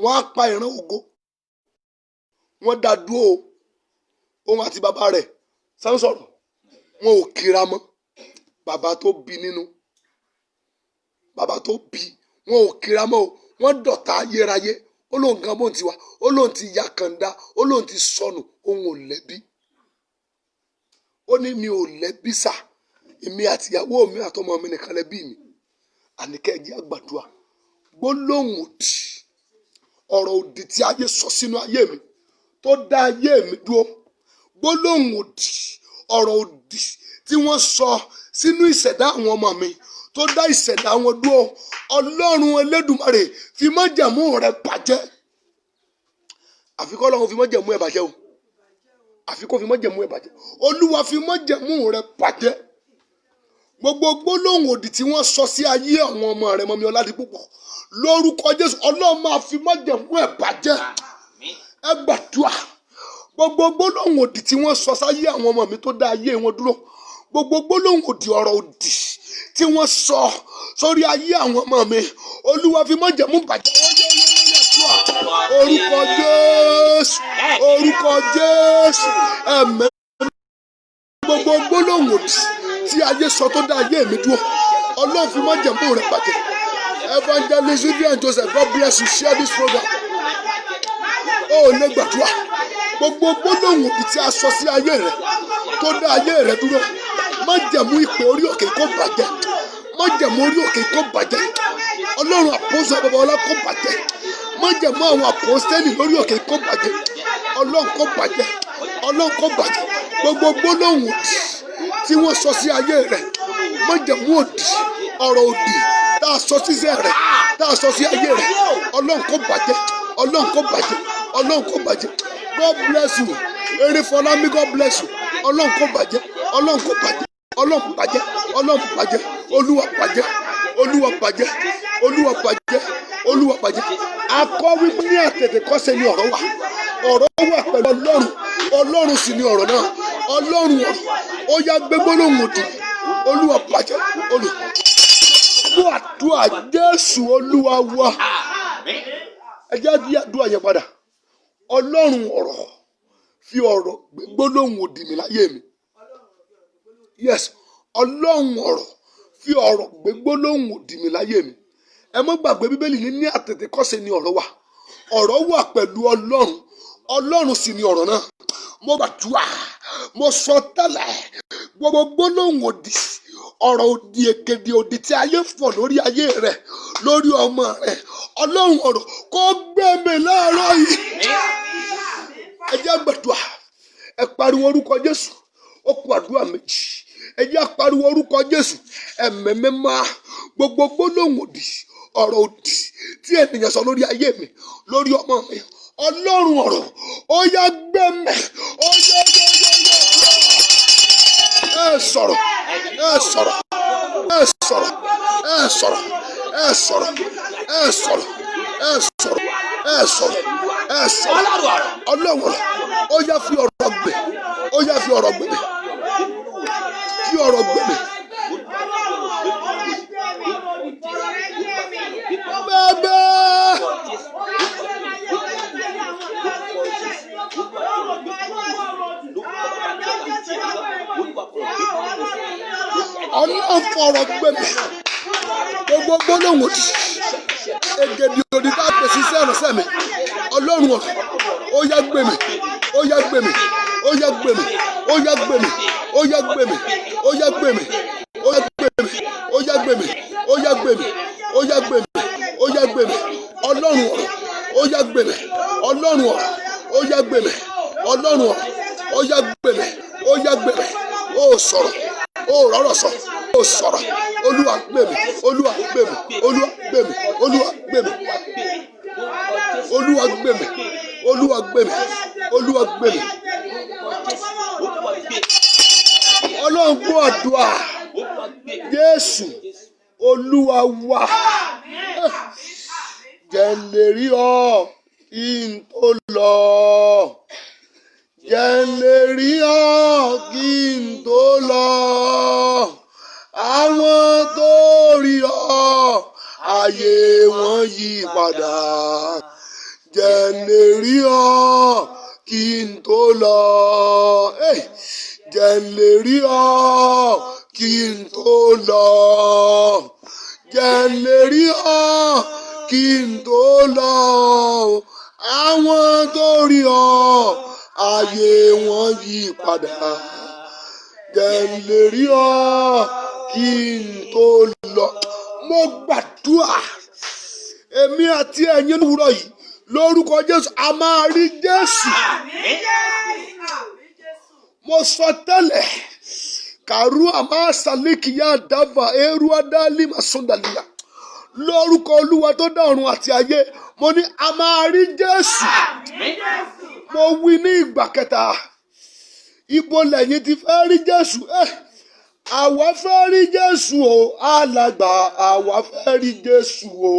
wọ́n á pa ìran ògo, wọ́n dá dúró. Òun àti bàbá rẹ̀ sánsọ̀rọ̀, wọn ò kíra mọ́. Bàbá tó bí nínú, bàbá tó bí, wọn ò kíra mọ́ o. Wọ́n dọ̀tá ayérayé. Ó lóun gan bóun ti wà, ó lóun ti ya kànda, ó lóun ti sọnù, òun ò lẹ́bí. Ó ní mi ò lẹ́bí sà, èmi àtìyàwó mi àtọmọ mi nìkan lẹ́bí mi. Àníkẹ́ ẹ jẹ́ á gbàdúrà. Gbólóhùn òdì, ọ̀rọ̀ òdì tí ayé sọ sínú ayé mi, tó dá ayé mi dúró. Gbólóhùn òdì, ọ̀rọ̀ òdì tí wọ́n sọ sínú ìṣẹ̀dá àwọn ọmọ mi, tó dá ìṣẹ̀dá wọn dúró. Ọlọ́run Elédùmarè, fi májẹ̀mú rẹ̀ bàjẹ́. Àfi kọ́ Ọlọ́run fi májẹ̀mú ẹ̀ bàjẹ́ o. Àfi kó fi májẹ̀mú ẹ̀ bàjẹ́. Olúwa fi májẹ̀mú rẹ̀ bàjẹ́. Gbogbo gbólóhùn òdì tí wọ́n sọ sí ayé àwọn ọmọ rẹ̀, Mọ́mì Ọládipúpọ̀, lórúkọ Jésù, Ọlọ́run máa fi májẹ̀mú ẹ̀ bàjẹ́. Ẹ gbàdúrà. Gbogbo gbólóhùn òdì tí wọ́n sọ sáyé àwọn ọmọ mi tó dá ayé wọn dúró. Gbogbo gbólóhùn òdì, ọ̀rọ̀ òdì tí wọ́n sọ sórí ayé àwọn ọmọ mi, Olúwa fi májẹ̀mú bàjẹ́. Orúkọ Jésù, orúkọ Jésù, Ẹ̀mí gbogbo gbólóhùn òdì tí ayé sọ tó dá ayé mi dúró ọlọ́run fi májẹ̀mú rẹ̀ bàjẹ́. Evangelist Vivian Joseph, God bless you, share this program. Ó lè gbàdúrà gbogbo gbólóhùn òdì tí a sọ sí ayé rẹ̀ tó dá ayé rẹ̀ dúró májẹ̀mú ìpè orí òkè kó bàjẹ́, májẹ̀mú orí òkè kó bàjẹ́, ọlọ́run àpòsọ babalọ́lá kó bàjẹ́, májẹ̀mú àwọn àpòstélì lórí òkè kó bàjẹ́, ọlọ́run kó bàjẹ́, ọlọ́run kó bàjẹ́. Gbogbo gbólóhùn òdì tí wọ́n sọ sí ayé rẹ̀ májẹ̀mú òdì, ọ̀rọ̀ òdì tá a sọ sí iṣẹ́ rẹ̀, tá a sọ sí ayé rẹ̀, ọlọ́run kó bàjẹ́, ọlọ́run kó bàjẹ́, ọlọ́run kó bàjẹ́. God bless you. Erefọlámi, God bless you. Ọlọ́run kó bàjẹ́, ọlọ́run kó bàjẹ́, ọlọ́run bàjẹ́, ọlọ́run bàjẹ́, olúwa bàjẹ́, olúwa bàjẹ́, olúwa bàjẹ́, olúwa bàjẹ́. Akọ́ wípé ní àtètèkọ́ṣe ni ọ̀rọ̀ wà, ọ̀rọ̀ wà pẹ̀lú ọlọ́run, ọlọ́run sì ni ọ̀rọ̀ náà, ọlọ́run ọ̀rọ̀ ó yá gbé gbólóhùn òdì, olúwa bàjẹ́, olú àdúrà Jésù olúwa wa. Ẹ jẹ́ kí àdúrà yẹn padà. Ọlọ́run ọ̀rọ̀ fi ọ̀rọ̀ gbé gbólóhùn òdì mi láyé mi. Yes, ọlọ́run ọ̀rọ̀ fi ọ̀rọ̀ gbé gbólóhùn òdì mi láyé mi. Ẹ má gbàgbé bíbélì ní àtètèkọ́ṣe ni ọ̀rọ̀ wà, ọ̀rọ̀ wà pẹ̀lú ọlọ́run, ọlọ́run sì ni ọ̀rọ̀ náà. Mo gbàdúrà, mo sọ tẹ́lẹ̀ gbogbo gbólóhùn òdì, ọ̀rọ̀ òdì, èkéde òdì tí ayé fọ̀ lórí ayé rẹ̀, lórí ọmọ rẹ̀, ọlọ́run ọ̀rọ̀ kó gbé mi láàárọ̀ yìí. Ẹ jẹ́ gbàdúrà, ẹ pariwo orúkọ Jésù, ó kù àdúrà méjì. Ẹ jẹ́ pariwo orúkọ Jésù, ẹ̀mí mímọ́, gbogbo gbólóhùn òdì, ọ̀rọ̀ òdì tí ènìyàn sọ lórí ayé mi, lórí ọmọ mi, ọlọ́run ọ̀rọ̀ ó yá gbé mi, ó yá ẹ sọ̀rọ̀, ẹ sọ̀rọ̀, ẹ sọ̀rọ̀, ẹ sọ̀rọ̀, ẹ sọ̀rọ̀, ẹ sọ̀rọ̀, ẹ sọ̀rọ̀, ẹ sọ̀rọ̀, ẹ sọ̀rọ̀. Ọlọ́run ọ̀rọ̀ ó yá fi ọ̀rọ̀ gbé, ó yá fi ọ̀rọ̀ gbé mi, fi ọ̀rọ̀ gbé mi. Bẹ́ẹ̀ ọlọ́run fọ̀rọ̀ gbé mi, gbogbo gbólóhùn òdì, ègèdè òdì bá pèsè iṣẹ́ ìránṣẹ́ mi, ọlọ́run ọ̀rọ̀ ó yá gbé mi, ó yá gbé mi, ó yá gbé mi, ó yá gbé mi, ó yá gbé mi, ó yá gbé mi, ó yá gbé mi, ó yá gbé mi, ó yá gbé mi, ó yá gbé mi, ó yá gbé mi, ọlọ́run ọ̀rọ̀ ó yá gbé mi, ọlọ́run ọ̀rọ̀ ó yá gbé mi, ọlọ́run ọ̀rọ̀ ó yá gbé mi, ó yá gbé mi, ó sọ̀rọ̀, ó rọ̀rọ̀ sọ, ó sọ̀rọ̀, olúwa gbé mi, olúwa gbé mi, olúwa gbé mi, olúwa gbé mi, olúwa gbé mi, olúwa gbé mi, olúwa gbé mi. Ọlọ́run gbọ́ àdúrà Jésù olúwa wa. Jẹ́ n lè rí ọ kí n tó lọ, jẹ́ n lè rí ọ kí n tó lọ. Àwọn tó rí ọ ayé wọn yí padà, jẹ́ n lè rí ọ kí n tó lọ. Jẹ́ n lè rí ọ kí n tó lọ, jẹ́ n lè rí ọ kí n tó lọ. Àwọn tó rí ọ ayé wọn yí padà, jẹ́ n lè rí ọ kí n tó lọ. Mo gbàdúrà èmi àti ẹ̀yin lówùúrọ̀ yìí lórúkọ Jésù a máa rí Jésù. Mo sọ tẹ́lẹ̀ kàrú àmà sàlíkìyà dábà eru adálì màsúndàlíyà lórúkọ Olúwa tó dá ọ̀run àti ayé, mo ní a máa rí Jésù. Mo wí ní ìgbà kẹta, ibo lẹ́yìn ti fẹ́ rí Jésù? Àwa fẹ́ rí Jésù o alàgbà, àwa fẹ́ rí Jésù o,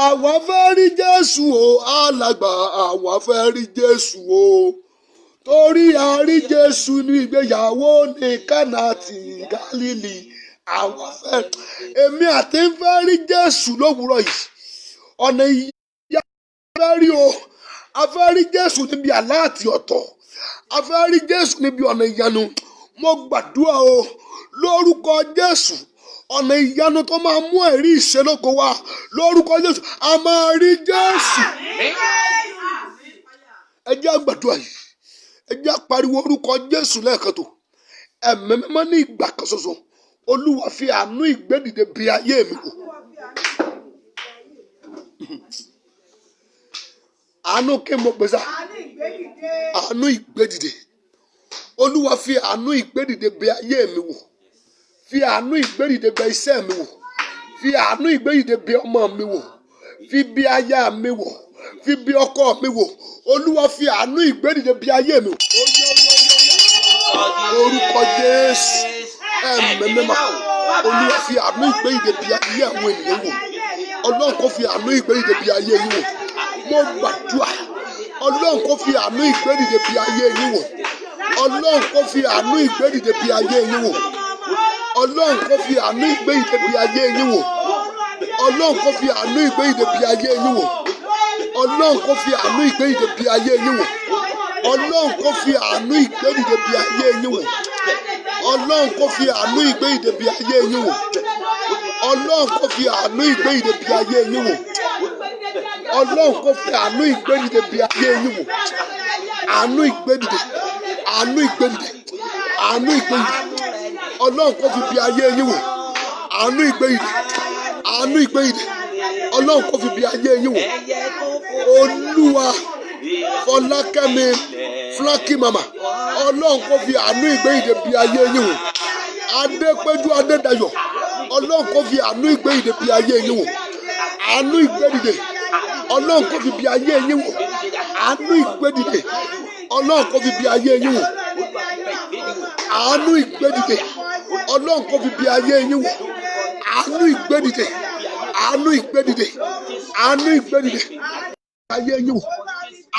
àwa fẹ́ rí Jésù o alàgbà, àwa fẹ́ rí Jésù o. Torí a rí Jésù ní ìgbéyàwó ní Kánà àti Gálílì, àwa fẹ́, èmi àti ń fẹ́ rí Jésù lówùúrọ̀ yìí. Ọ̀nà ìyá fẹ́ rí o, a fẹ́ rí Jésù níbi àlá àti ọ̀tọ̀, a fẹ́ rí Jésù níbi ọ̀nà ìyanu. mo gbàdúrà o lórúkọ Jésù ọ̀nà ìyanu tó máa mú ẹ̀rí ìṣelógo wá lórúkọ Jésù a máa rí Jésù. Ẹ jẹ́ á gbàdúrà yìí, ẹ jẹ́ á pariwo orúkọ Jésù lẹ́ẹ̀kan tó. Ẹ̀mí mímọ́ ní ìgbà kan ṣoṣo Olúwa fi àánú ìgbédìde bí ayé mi wò. Àánú kí mo pè sá? Àánú ìgbédìde. Olúwa fi àánú ìgbédìde bí ayé mi wò. Fi àánú ìgbédìde bí iṣẹ́ mi wò. Fi àánú ìgbédìde bí ọmọ mi wò. Fi bí aya mi wò. Fi bí ọkọ mi wò. Olúwa fi àánú ìgbédìde bí ayé mi wò. Orúkọ Jésù. Ẹ̀mí mímọ́. Olúwa fi àánú ìgbédìde bí ayé àwọn ènìyàn wò. Ọlọ́run kò fi àánú ìgbédìde bí ayé yín wò. Mo gbàdúrà. Ọlọ́run kò fi àánú ìgbédìde bí ayé yín wò. Ọlọ́run kò fi àánú ìgbédìde bí ayé yín wò. Ọlọ́run kò fi àánú ìgbédìde bí ayé yín wò. Ọlọ́run kò fi àánú ìgbédìde bí ayé yín wò. Ọlọ́run kò fi àánú ìgbédìde bí ayé yín wò. Ọlọ́run kò fi àánú ìgbédìde bí ayé yín wò. Ọlọ́run kò fi àánú ìgbédìde bí ayé yín wò. Ọlọ́run kò fi àánú ìgbédìde bí ayé yín wò. Ọlọ́run kò fi àánú ìgbédìde bí ayé yín wò. Àánú ìgbédìde, àánú ìgbédìde, àánú ìgbédìde. Ọlọ́run kò fi bí ayé yín wò. Àánú ìgbédìde, àánú ìgbédìde. Ọlọ́run kò fi bí ayé yín wò. Olúwa Fọlákẹ́mi Fúlákì màmá. Ọlọ́run kò fi àánú ìgbédìde bí ayé yín wò. Adépéjú Adédayọ̀. Ọlọ́run kò fi àánú ìgbédìde bí ayé yín wò. Àánú ìgbédìde. Ọlọ́run kò fi bí ayé yín wò. Àánú ìgbédìde. Ọlọ́run kò fi bí ayé yín wò. Àánú ìgbédìde. Ọlọ́run kò fi bí ayé yín wò. Àánú ìgbédìde. Àánú ìgbédìde. Àánú ìgbédìde. Ayé yín wò.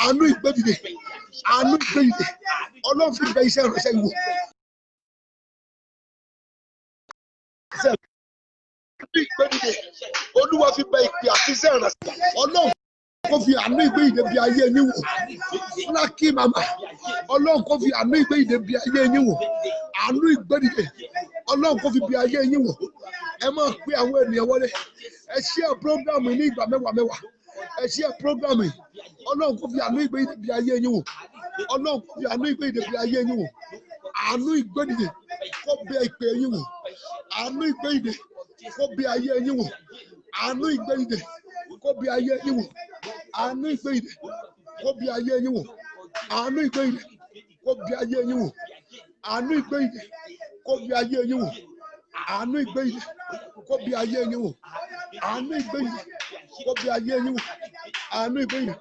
Àánú ìgbédìde. Àánú ìgbédìde. Ọlọ́run fi bẹ iṣẹ́ ìránṣẹ́ yín wò. Ìgbédìde. Olúwa fi bẹ ìpè àti iṣẹ́ ìránṣẹ́. Ọlọ́run kò fi àánú ìgbédìde bí ayé yín wò. Fúlákì màmá. Ọlọ́run kò fi àánú ìgbédìde bí ayé yín wò. Àánú ìgbédìde. Ọlọ́run kò fi bí ayé yín wò. Ẹ máa pín àwọn ènìyàn wọlé. Ẹ share program ní ìgbà mẹ́wàá. Ẹ share program. Ọlọ́run kò fi àánú ìgbédìde bí ayé yín wò. Ọlọ́run kò fi àánú ìgbédìde bí ayé yín wò. Àánú ìgbédìde kó bẹ ìpè yín wò. Àánú ìgbédìde kó bẹ ayé yín wò. Àánú ìgbédìde kó bẹ ayé yín wò. Àánú ìgbédìde kó bẹ ayé yín wò. Àánú ìgbédìde kó bẹ ayé yín wò. Àánú ìgbédìde kó bẹ ayé yín wò. Àánú ìgbédìde kó bẹ ayé yín wò. Àánú ìgbédìde kó bẹ ayé yín wò. Àánú ìgbédìde.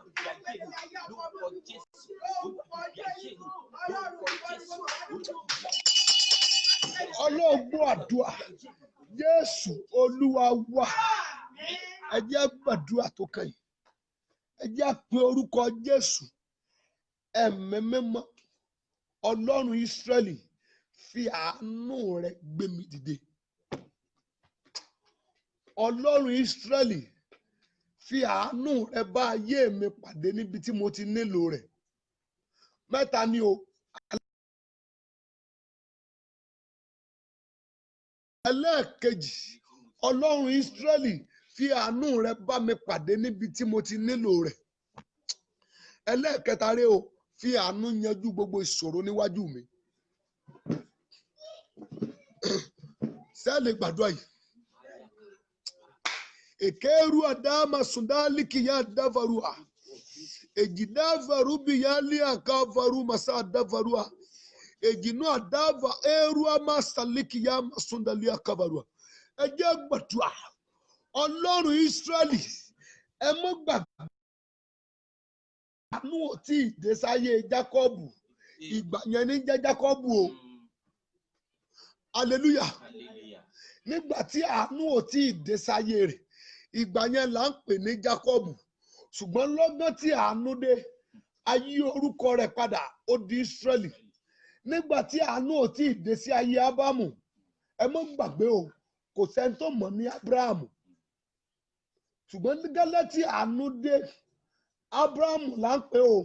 Ọlọ́run gbọ́ àdúrà. Jésù Olúwa wa. Ẹ jẹ́ gbàdúrà tó kàn. Ẹ jẹ́ pe orúkọ Jésù. Ẹ̀mí mímọ́. Ọlọ́run Ísírẹ́lì fi àánú rẹ̀ gbé mi dìde. Ọlọ́run Ísírẹ́lì fi àánú rẹ̀ bá ayé mi pàdé níbi tí mo ti nílò rẹ̀. Mẹ́ta ni o. Ẹlẹ́ẹ̀kejì, Ọlọ́run Ísírẹ́lì fi àánú rẹ̀ bá mi pàdé níbi tí mo ti nílò rẹ̀. Ẹlẹ́ẹ̀kẹta rẹ̀ o, fi àánú yanjú gbogbo ìṣòro níwájú mi. Sẹ́ẹ̀lì gbàdúrà yìí. Èkéru àdáàmà sùndálì kìyà dávarúà. Èjì dávarú bìyálì àkàvarú màsà dávarúà. Èjìnú àdáva ẹrú àmàsàlìkìyà sùndálì àkàvarúà. Ẹ jẹ́ gbàdúrà. Ọlọ́run Ísírẹ́lì ẹ mọ́ gbàgbé. Àánú ò tí ì dé sáyé Jákọ́bù. Ìgbà yẹn ní jẹ́ Jákọ́bù o. Hallelujah. Nígbà tí àánú ò tí ì dé sáyé rẹ̀. Ìgbà yẹn là ń pè ní Jákọ́bù. Ṣùgbọ́n lọ́gán tí àánú dé, a yí orúkọ rẹ̀ padà, ó di Ísírẹ́lì. Nígbà tí àánú ò tí ì dé sí ayé Ábúráhámù, ẹ mọ́ gbàgbé o, kò sẹ́ni tó mọ̀ ní Ábúráhámù. Ṣùgbọ́n gẹ́lẹ́ tí àánú dé, Ábúráhámù là ń pè o.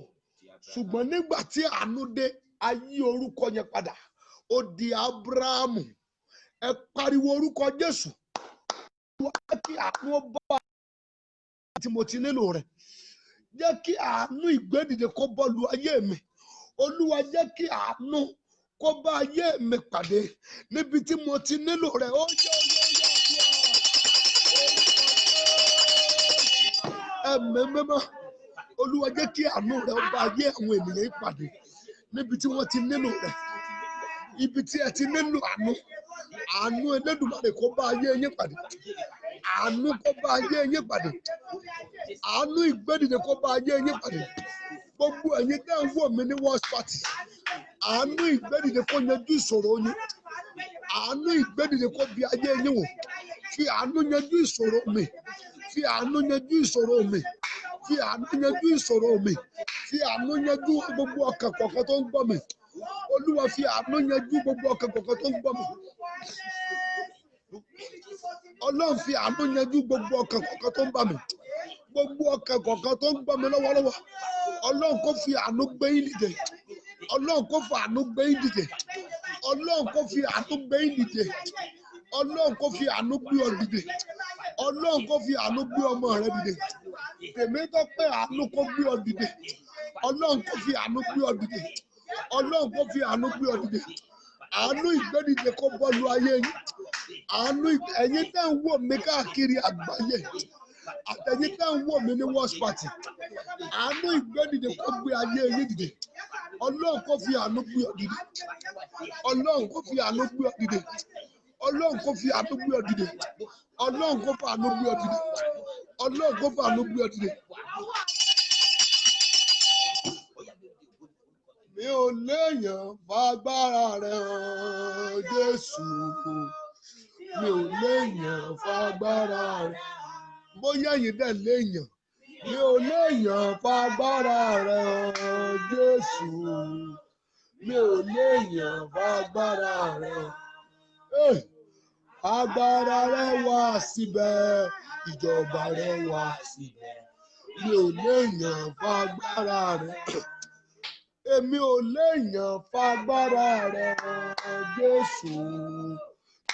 Ṣùgbọ́n nígbà tí àánú dé, a yí orúkọ yẹn padà, ó di Ábúráhámù. Ẹ pariwo orúkọ Jésù. Jẹ́ kí àánú bá tí mo ti nílò rẹ̀. Jẹ́ kí àánú ìgbédìde kó bọ́lu ayé mi. Olúwa jẹ́ kí àánú kó bá ayé mi pàdé níbi tí mo ti nílò rẹ̀. Ó yẹ ẹ̀mí mímọ́. Olúwa jẹ́ kí àánú rẹ̀ bá ayé àwọn ènìyàn pàdé níbi tí wọ́n ti nílò rẹ̀. Ibi tí ẹ ti nílò àánú. Àánú Elédùmarè kó bá ayé yín pàdé. Àánú kó bá ayé yín pàdé. Àánú ìgbédìde kó bá ayé yín pàdé. Gbogbo ẹ̀yin tẹ́ ń wò mí ní Watch Party. Àánú ìgbédìde kó yanjú ìṣòro yín. Àánú ìgbédìde kó bí ayé yín wò. Fi àánú yanjú ìṣòro mi. Fi àánú yanjú ìṣòro mi. Fi àánú yanjú ìṣòro mi. Fi àánú yanjú gbogbo ọkàn kọ̀ọ̀kan tó ń gbọ́ mi. Olúwa fi àánú yanjú gbogbo ọkàn kọ̀ọ̀kan tó ń gbọ́ mi. Ọlọ́run fi àánú yanjú gbogbo ọkàn kọ̀ọ̀kan tó ń bá mi. Gbogbo ọkàn kọ̀ọ̀kan tó ń gbọ́ mi lọ́wọ́lọ́wọ́. Ọlọ́run kó fi àánú gbé yín dìde. Ọlọ́run kó fi àánú gbé yín dìde. Ọlọ́run kó fi àánú gbé yín dìde. Ọlọ́run kó fi àánú gbé ọ dìde. Ọlọ́run kó fi àánú gbé ọmọ rẹ dìde. Tèmi tó pé àánú kó gbé ọ dìde. Ọlọ́run kó fi àánú gbé ọ dìde. Ọlọ́run kó fi àánú gbé ọ dìde. Àánú ìgbédìde kó bọ́lu ayé yín. Àánú ẹ̀yin tẹ́ ń wò mí káàkiri àgbáyé. Àtẹ̀yin tẹ́ ń wò mí ní Watch Party. Àánú ìgbédìde kó gbé ayé yín dìde. Ọlọ́run kó fi àánú gbé ọ dìde. Ọlọ́run kó fi àánú gbé ọ dìde. Ọlọ́run kó fi àánú gbé ọ dìde. Ọlọ́run kó fi àánú gbé ọ dìde. Ọlọ́run kó fi àánú gbé ọ dìde. Mi ò léèyàn fágbára rẹ̀ hàn Jésù. Mi ò léèyàn fágbára rẹ̀. Bóyá ẹ̀yin dẹ̀ léèyàn. Mi ò léèyàn fágbára rẹ̀ hàn Jésù. Mi ò léèyàn fágbára rẹ̀. Agbára rẹ̀ wà síbẹ̀. Ìjọba rẹ̀ wà síbẹ̀. Mi ò léèyàn fágbára rẹ̀. Èmi ò léèyàn fágbára rẹ̀ hàn Jésù.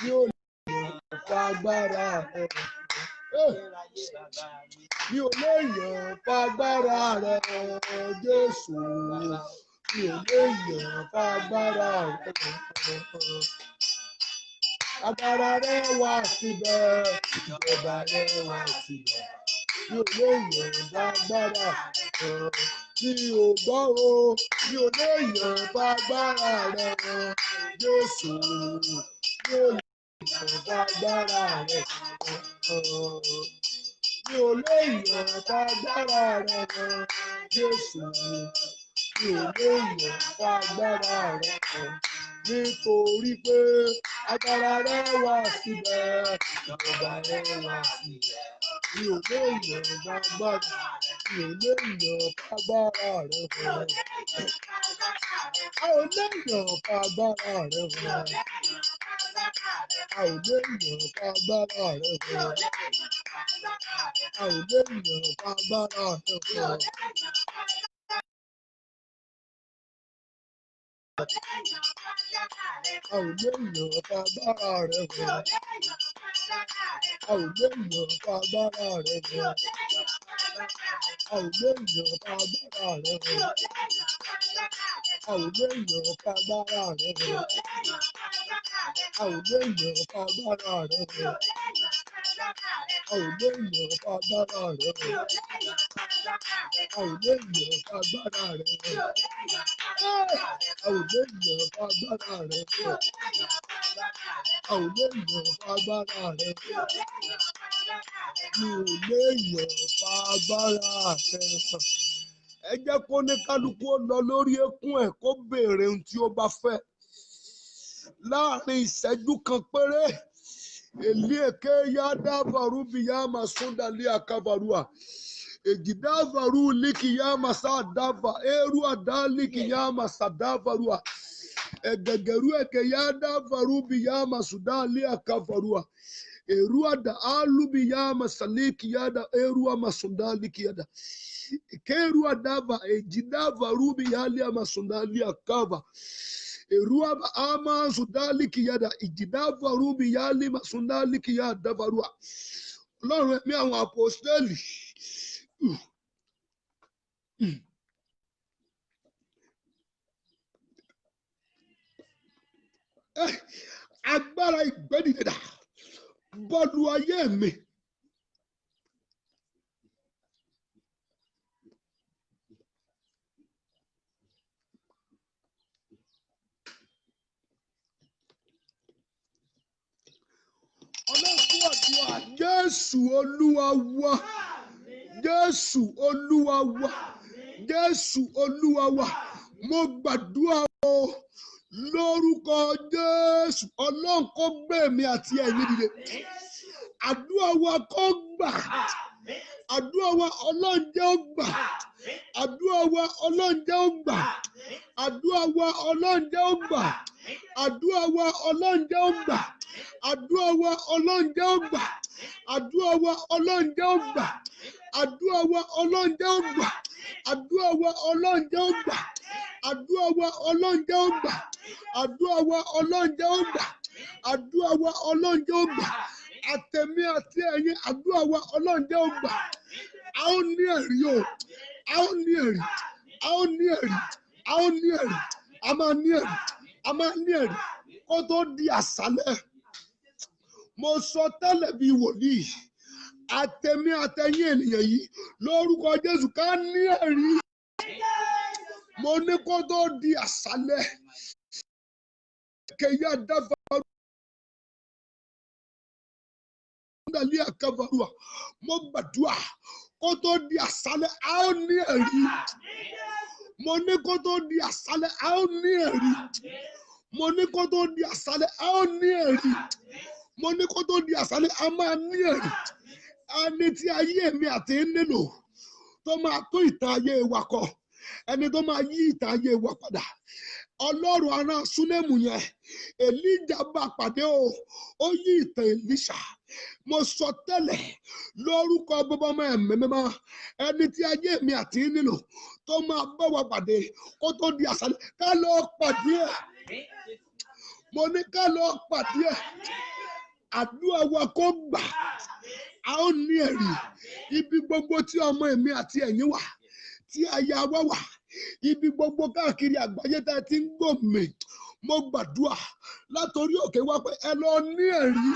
Mi ò léèyàn fágbára rẹ̀. Mi ò léèyàn fágbára rẹ̀ hàn Jésù. Mi ò léèyàn fágbára rẹ̀ hàn. Agbára rẹ̀ wà síbẹ̀. Ìjọba rẹ̀ wà síbẹ̀. Mi ò léèyàn fágbára rẹ̀. Mi ò gbọ́ o. Mi ò léèyàn fágbára rẹ̀ hàn Jésù. Mi ò léèyàn fágbára rẹ̀ hàn. Mi ò léèyàn fágbára rẹ̀ hàn Jésù. Mi ò léèyàn fágbára rẹ̀ hàn. Nítorí pé agbára rẹ̀ wà síbẹ̀. Ìjọba rẹ̀ wà síbẹ̀. Mi ò léèyàn fágbára. Mi ò léèyàn fágbára rẹ̀ hàn. A ò léèyàn fágbára rẹ̀ hàn. A ò léèyàn fágbára rẹ̀ hàn. A ò léèyàn fágbára rẹ̀ hàn. A ò léèyàn fágbára rẹ̀ hàn. A ò léèyàn fágbára rẹ̀ hàn. A ò léèyàn fágbára rẹ̀ hàn. A ò léèyàn fágbára rẹ̀ hàn. A ò léèyàn fágbára rẹ̀ hàn. A ò léèyàn fágbára rẹ̀ hàn. A ò léèyàn fágbára rẹ̀ hàn. A ò léèyàn fágbára rẹ̀ hàn. A ò léèyàn fágbára rẹ̀ hàn. Mi ò léèyàn fágbára rẹ̀ hàn. Ẹ jẹ́ kó ní kálukú ó lọ lórí eékún ẹ̀ kó béèrè ohun tí ó bá fẹ́. Láàrin ìṣẹ́jú kan péré. Elieke ya davaru biyama sundali akavarua. Egidavaru likiyama sadava eru adalikiyama sadavarua. Egegeru eke ya davaru biyama sudali akavarua. Eru ada alu biyama saliki yada eru amasundali kiyada. Keru adava ejidavaru biyali amasundali akava. Eruaba ama sundaliki yada ìjìdáfọ̀ rúbi yálì sundaliki yada varua. Ọlọ́run ẹ̀mí àwọn àpòstélì. Agbára ìgbẹ́dìdẹ̀dà bọ́ọ̀lù ayé mi. Jésù Olúwa wa, Jésù Olúwa wa, Jésù Olúwa wa, mo gbàdúrà o lórúkọ Jésù. Ọlọ́run kó gbé mi àti ẹ̀yin dìde. Àdúrà wa kó gbà. Àdúrà wa Ọlọ́run jẹ́ ó gbà. Àdúrà wa Ọlọ́run jẹ́ ó gbà. Àdúrà wa Ọlọ́run jẹ́ ó gbà. Àdúrà wa Ọlọ́run jẹ́ ó gbà. Àdúrà wa Ọlọ́run jẹ́ ó gbà. Àdúrà wa Ọlọ́run jẹ́ ó gbà. Àdúrà wa Ọlọ́run jẹ́ ó gbà. Àdúrà wa Ọlọ́run jẹ́ ó gbà. Àdúrà wa Ọlọ́run jẹ́ ó gbà. Àdúrà wa Ọlọ́run jẹ́ ó gbà. Àdúrà wa Ọlọ́run jẹ́ ó gbà. Àtẹ̀mí àti ẹ̀yin àdúrà wa Ọlọ́run jẹ́ ó gbà. A ó ní ẹ̀rí o. A ó ní ẹ̀rí. A ó ní ẹ̀rí. A ó ní ẹ̀rí. A máa ní ẹ̀rí. A máa ní ẹ̀rí. Kó tó di àṣálẹ́. Mo sọ tẹ́lẹ̀ bí wòlíì. Àtẹ̀mí àtẹ̀yin ènìyàn yìí lórúkọ Jésù ká ní ẹ̀rí. Mo ní kó tó di àṣálẹ́. Kẹ̀yà dáfàrú. Mo gbàdúrà kó tó di àṣálẹ́ a ó ní ẹ̀rí. Mo ní kó tó di àṣálẹ́ a ó ní ẹ̀rí. Mo ní kó tó di àṣálẹ́ a ó ní ẹ̀rí. Mo ní kó tó di àṣálẹ́ a máa ní ẹ̀rí. Ẹni tí ayé mi àti nílò tó máa tó ìtàn ayé wa kọ. Ẹni tó máa yí ìtàn ayé wa padà. Ọlọ́run ará Súnémù yẹn, Èlíjà bá pàdé o, ó yí ìtàn Èlíṣà. Mo sọ tẹ́lẹ̀ lórúkọ bàbá ọmọ ẹ̀mí mímọ́, ẹni tí ayé mi àti nílò tó máa bá wa pàdé kó tó di àṣálẹ́ ká lọ pàdé ẹ̀. Mo ní ká lọ pàdé ẹ̀. Àdúrà wa kó gbà. A ó ní ẹ̀rí. Ibi gbogbo tí ọmọ èmi àti ẹ̀yin wà, tí aya wa wà, ibi gbogbo káàkiri àgbáyé tá a ti ń gbọ́ mi, mo gbàdúrà látòrí òkè wá pé ẹ lọ ní ẹ̀rí.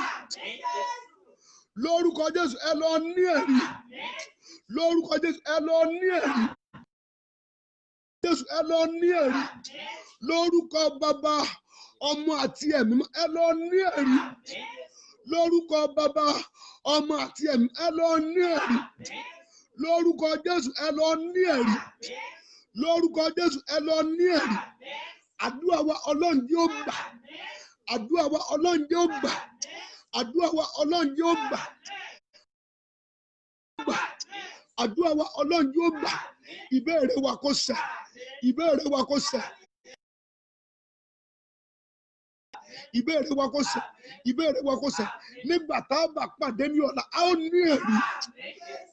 Lórúkọ Jésù ẹ lọ ní ẹ̀rí. Lórúkọ Jésù ẹ lọ ní ẹ̀rí. Jésù ẹ lọ ní ẹ̀rí. Lórúkọ Bàbá, Ọmọ àti Ẹ̀mí ẹ lọ ní ẹ̀rí. Lórúkọ Bàbá, Ọmọ àti Ẹ̀mí ẹ lọ ní ẹ̀rí. Lórúkọ Jésù ẹ lọ ní ẹ̀rí. Lórúkọ Jésù ẹ lọ ní ẹ̀rí. Àdúrà wa Ọlọ́run yóò gbà. Àdúrà wa Ọlọ́run yóò gbà. Àdúrà wa Ọlọ́run yóò gbà. Àdúrà wa Ọlọ́run yóò gbà. Ìbéèrè wa kó ṣẹ. Ìbéèrè wa kó ṣẹ. Ìbéèrè wa kó ṣẹ. Ìbéèrè wa kó ṣẹ. Nígbà tá a bá pàdé ní ọ̀la, a ó ní ẹ̀rí.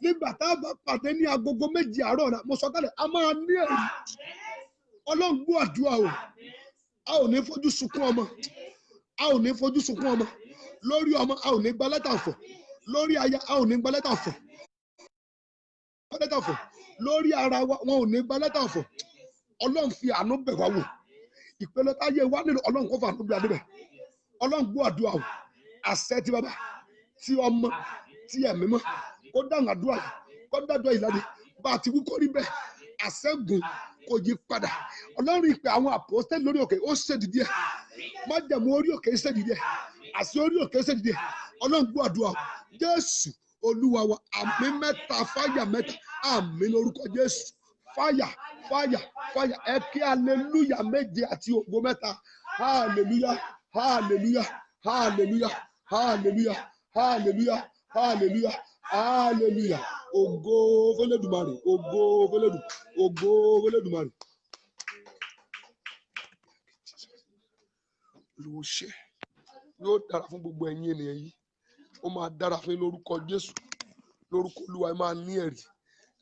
Nígbà tá a bá pàdé ní agogo 2 àárọ̀ ọ̀la, mo sọ tẹ́lẹ̀, a máa ní ẹ̀rí. Ọlọ́run gbọ́ àdúrà o. A ò ní fojú sunkún ọmọ. A ò ní fojú sunkún ọmọ. Lórí ọmọ, a ò ní gba lẹ́tà ọ̀fọ̀. Lórí aya, a ò ní gba lẹ́tà ọ̀fọ̀. Lórí ara wa, wọn ò ní gba lẹ́tà ọ̀fọ̀. Ọlọ́run fi àánú bẹ̀ wá wò. Ìpele táyé wa nílò Ọlọ́run kó fà àánú bí adébẹ̀. Ọlọ́run gbọ́ àdúrà o. Àṣẹ ti bàbá, ti ọmọ, ti ẹ̀mí mọ́. Kó dáhùn àdúrà yìí. Kó dájọ́ ìlànà. Bá a ti wí kó rí bẹ́ẹ̀. Àṣẹ́gun kò yí padà. Ọlọ́run ìpè àwọn àpòstélì lórí òkè ó ṣèdìdí ẹ̀. Májẹ̀mú orí òkè ṣèdìdí ẹ̀. Àṣẹ orí òkè ṣèdìdí ẹ̀. Ọlọ́run gbọ́ àdúrà o. Jésù Olúwa wa, àmín mẹ́ta, fáyà mẹ́ta, àmín lórúkọ Jésù. Fáyà, fáyà, fáyà. Ẹ kí aleluya méje àti ògo mẹ́ta. Hallelujah, hallelujah, hallelujah, hallelujah, hallelujah, hallelujah, hallelujah. Ògo f'Olódùmarè, ògo f'Olódùmarè, ògo f'Olódùmarè. Olúwo ṣe yóò dára fún gbogbo ẹ̀yin ènìyàn yìí. Ó máa dára fún yín lórúkọ Jésù. Lórúkọ Olúwa ẹ máa ní ẹ̀rí.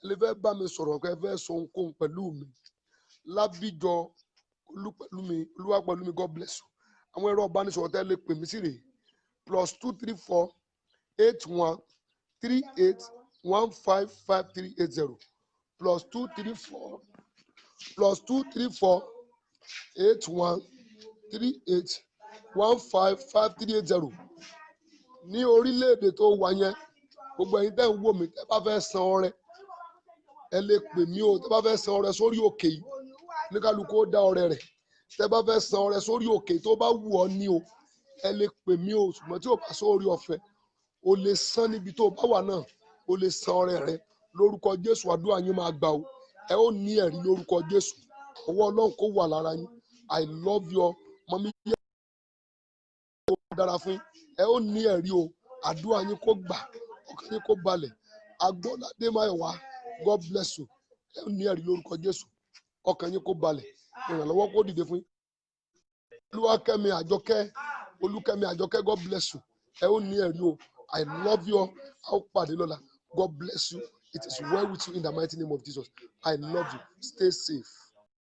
Ẹ lè fẹ́ bá mi sọ̀rọ̀ pé ẹ fẹ́ sọ ohunkóhun pẹ̀lú mi. Lábíjọ Olúwa pẹ̀lú mi, God bless you. Àwọn ẹ̀rọ ìbánisọ̀rọ̀ tẹ́ lè pè mí sí rèé +234 81 38 155380 +234 81 38 155380. Ní orílẹ̀-èdè tó wà yẹn, gbogbo ẹ̀yin tẹ́ ń wò mí tẹ́ bá fẹ́ san ọrẹ ẹ lè pè mí o. Tẹ́ bá fẹ́ san ọrẹ sórí òkè yìí ní kálukú ó dá ọrẹ rẹ̀. Tẹ́ bá fẹ́ san ọrẹ sórí òkè tó bá wù ọ́ ní o ẹ lè pè mí o. Ṣùgbọ́n tí o bá sórí ọ̀fẹ́ o lè san níbi tó bá wà náà, o lè san ọrẹ rẹ lórúkọ Jésù. Àdúrà yín máa gbà o. Ẹ ó ní ẹ̀rí lórúkọ Jésù. Ọwọ́ Ọlọ́run kó wà lára yín. I love you mọ́mí yẹ́ kó dára fún yín. Ẹ ó ní ẹ̀rí o. Àdúrà yín kó gbà, ọkàn yín kó balẹ̀. Agbọ́ládé Máyọ̀wá, God bless you. Ẹ ó ní ẹ̀rí lórúkọ Jésù. Ọkàn yín kó balẹ̀. Ìrànlọ́wọ́ kó dìde fún yín. Olúwakẹ́mi Àjọkẹ́, God bless you. Ẹ ó ní ẹ̀rí o. I love you. A ó pàdé lọ́la. God bless you. It is well with you in the mighty name of Jesus. I love you. Stay safe.